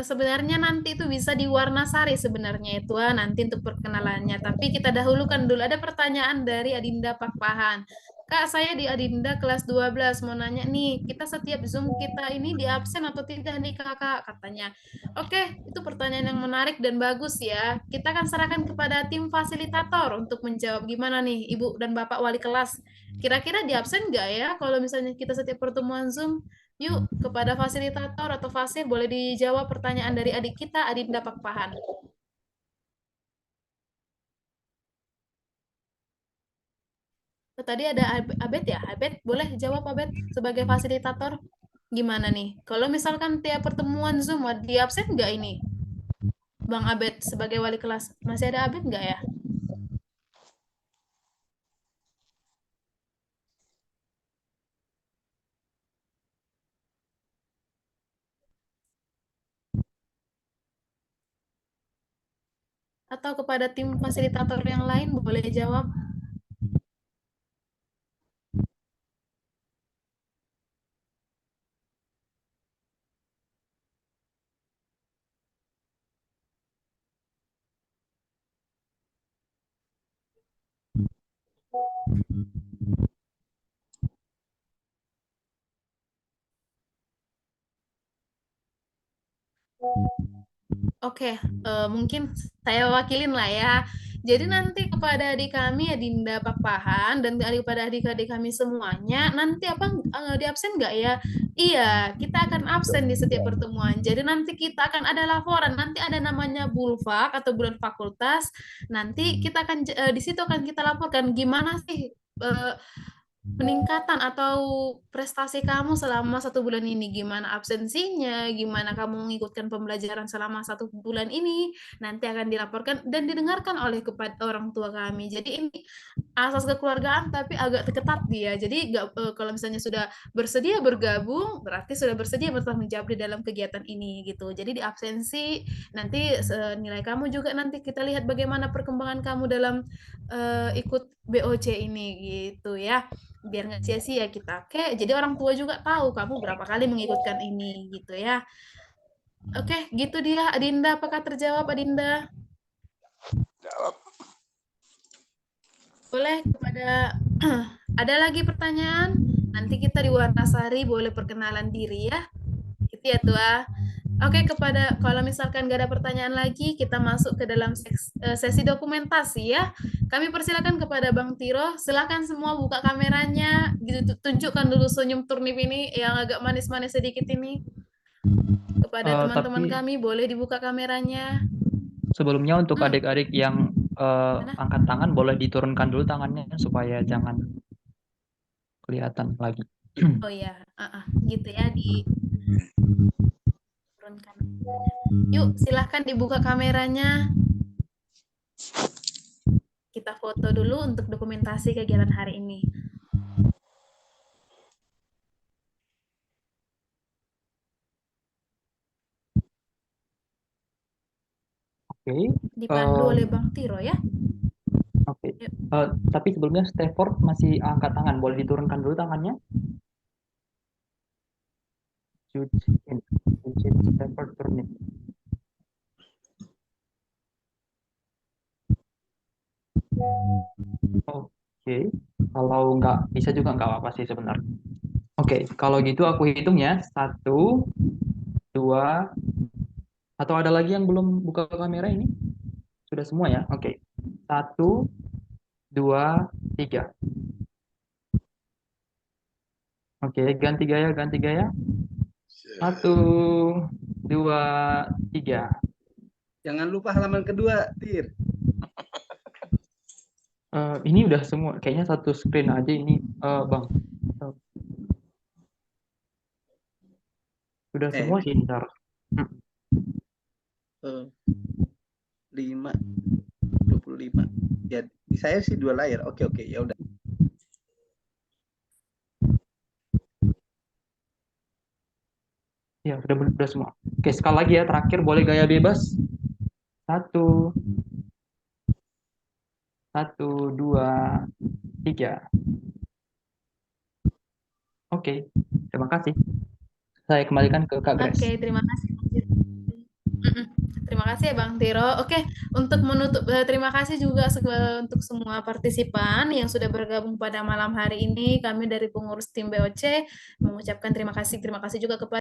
sebenarnya nanti itu bisa di Warnasari sebenarnya itu nanti untuk perkenalannya. Tapi kita dahulukan dulu ada pertanyaan dari Adinda Pakpahan. Kak, saya di Adinda kelas 12 mau nanya nih, kita setiap Zoom kita ini di absen atau tidak nih Kakak katanya. Oke, itu pertanyaan yang menarik dan bagus ya. Kita akan serahkan kepada tim fasilitator untuk menjawab gimana nih Ibu dan Bapak wali kelas. Kira-kira di absen nggak ya kalau misalnya kita setiap pertemuan Zoom? Yuk, kepada fasilitator atau fasil boleh dijawab pertanyaan dari adik kita, Adinda Pakpahan. Oh, tadi ada Abed ya? Abed, boleh jawab Abed sebagai fasilitator? Gimana nih? Kalau misalkan tiap pertemuan Zoom, di absen nggak ini? Bang Abed sebagai wali kelas. Masih ada Abed nggak ya? Atau kepada tim fasilitator yang lain boleh jawab. Oke, mungkin saya wakilin lah ya. Jadi nanti kepada adik kami, Adinda Pakpahan, dan kepada adik-adik kami semuanya, nanti di absen nggak ya? Iya, kita akan absen di setiap pertemuan. Jadi nanti kita akan ada laporan, nanti ada namanya bulfak atau bulan fakultas. Nanti kita akan di situ akan kita laporkan gimana sih peningkatan atau prestasi kamu selama 1 bulan ini, gimana absensinya, gimana kamu mengikutkan pembelajaran selama 1 bulan ini, nanti akan dilaporkan dan didengarkan oleh kepada orang tua kami. Jadi ini asas kekeluargaan tapi agak ketat dia. Jadi kalau misalnya sudah bersedia bergabung, berarti sudah bersedia bertanggung jawab di dalam kegiatan ini gitu. Jadi di absensi nanti nilai kamu juga nanti kita lihat bagaimana perkembangan kamu dalam ikut BOC ini gitu ya, biar nggak sia-sia kita. Oke, jadi orang tua juga tahu kamu berapa kali mengikutkan ini gitu ya. Oke, gitu dia. Adinda, apakah terjawab Adinda?
Jawab.
Boleh kepada ada lagi pertanyaan? Nanti kita di Warnasari boleh perkenalan diri ya. Gitu ya Tua. Oke, kalau misalkan nggak ada pertanyaan lagi, kita masuk ke dalam sesi dokumentasi ya. Kami persilakan kepada Bang Tiro, silakan semua buka kameranya, gitu, tunjukkan dulu senyum turnip ini yang agak manis-manis sedikit ini. Kepada teman-teman kami, boleh dibuka kameranya.
Sebelumnya untuk adik-adik yang angkat tangan, boleh diturunkan dulu tangannya supaya jangan kelihatan lagi.
Oh ya, gitu ya, Yuk, silahkan dibuka kameranya. Kita foto dulu untuk dokumentasi kegiatan hari ini.
Oke.
Dipandu oleh Bang Tiro ya.
Oke. Tapi sebelumnya Stafford masih angkat tangan. Boleh diturunkan dulu tangannya? Stafford turun. Oke. Kalau nggak bisa juga nggak apa-apa sih sebenarnya. Oke. Kalau gitu aku hitung ya. 1, 2. Atau ada lagi yang belum buka kamera ini? Sudah semua ya? Oke. 1, 2, 3. Oke, ganti gaya. 1, 2, 3.
Jangan lupa halaman kedua, Tir.
Ini udah semua. Kayaknya satu screen aja ini, Bang. Sudah semua sih, ntar.
5, 25. Ya, di saya sih 2 layar. Oke, ya udah.
Ya, udah semua. Oke, sekali lagi ya, terakhir boleh gaya bebas. 1, 2, 3. Oke, terima kasih. Saya kembalikan ke Kak Grace.
Oke, terima kasih. Terima kasih ya Bang Tiro. Oke, untuk menutup, terima kasih juga untuk semua partisipan yang sudah bergabung pada malam hari ini. Kami dari pengurus tim BOC mengucapkan terima kasih juga kepada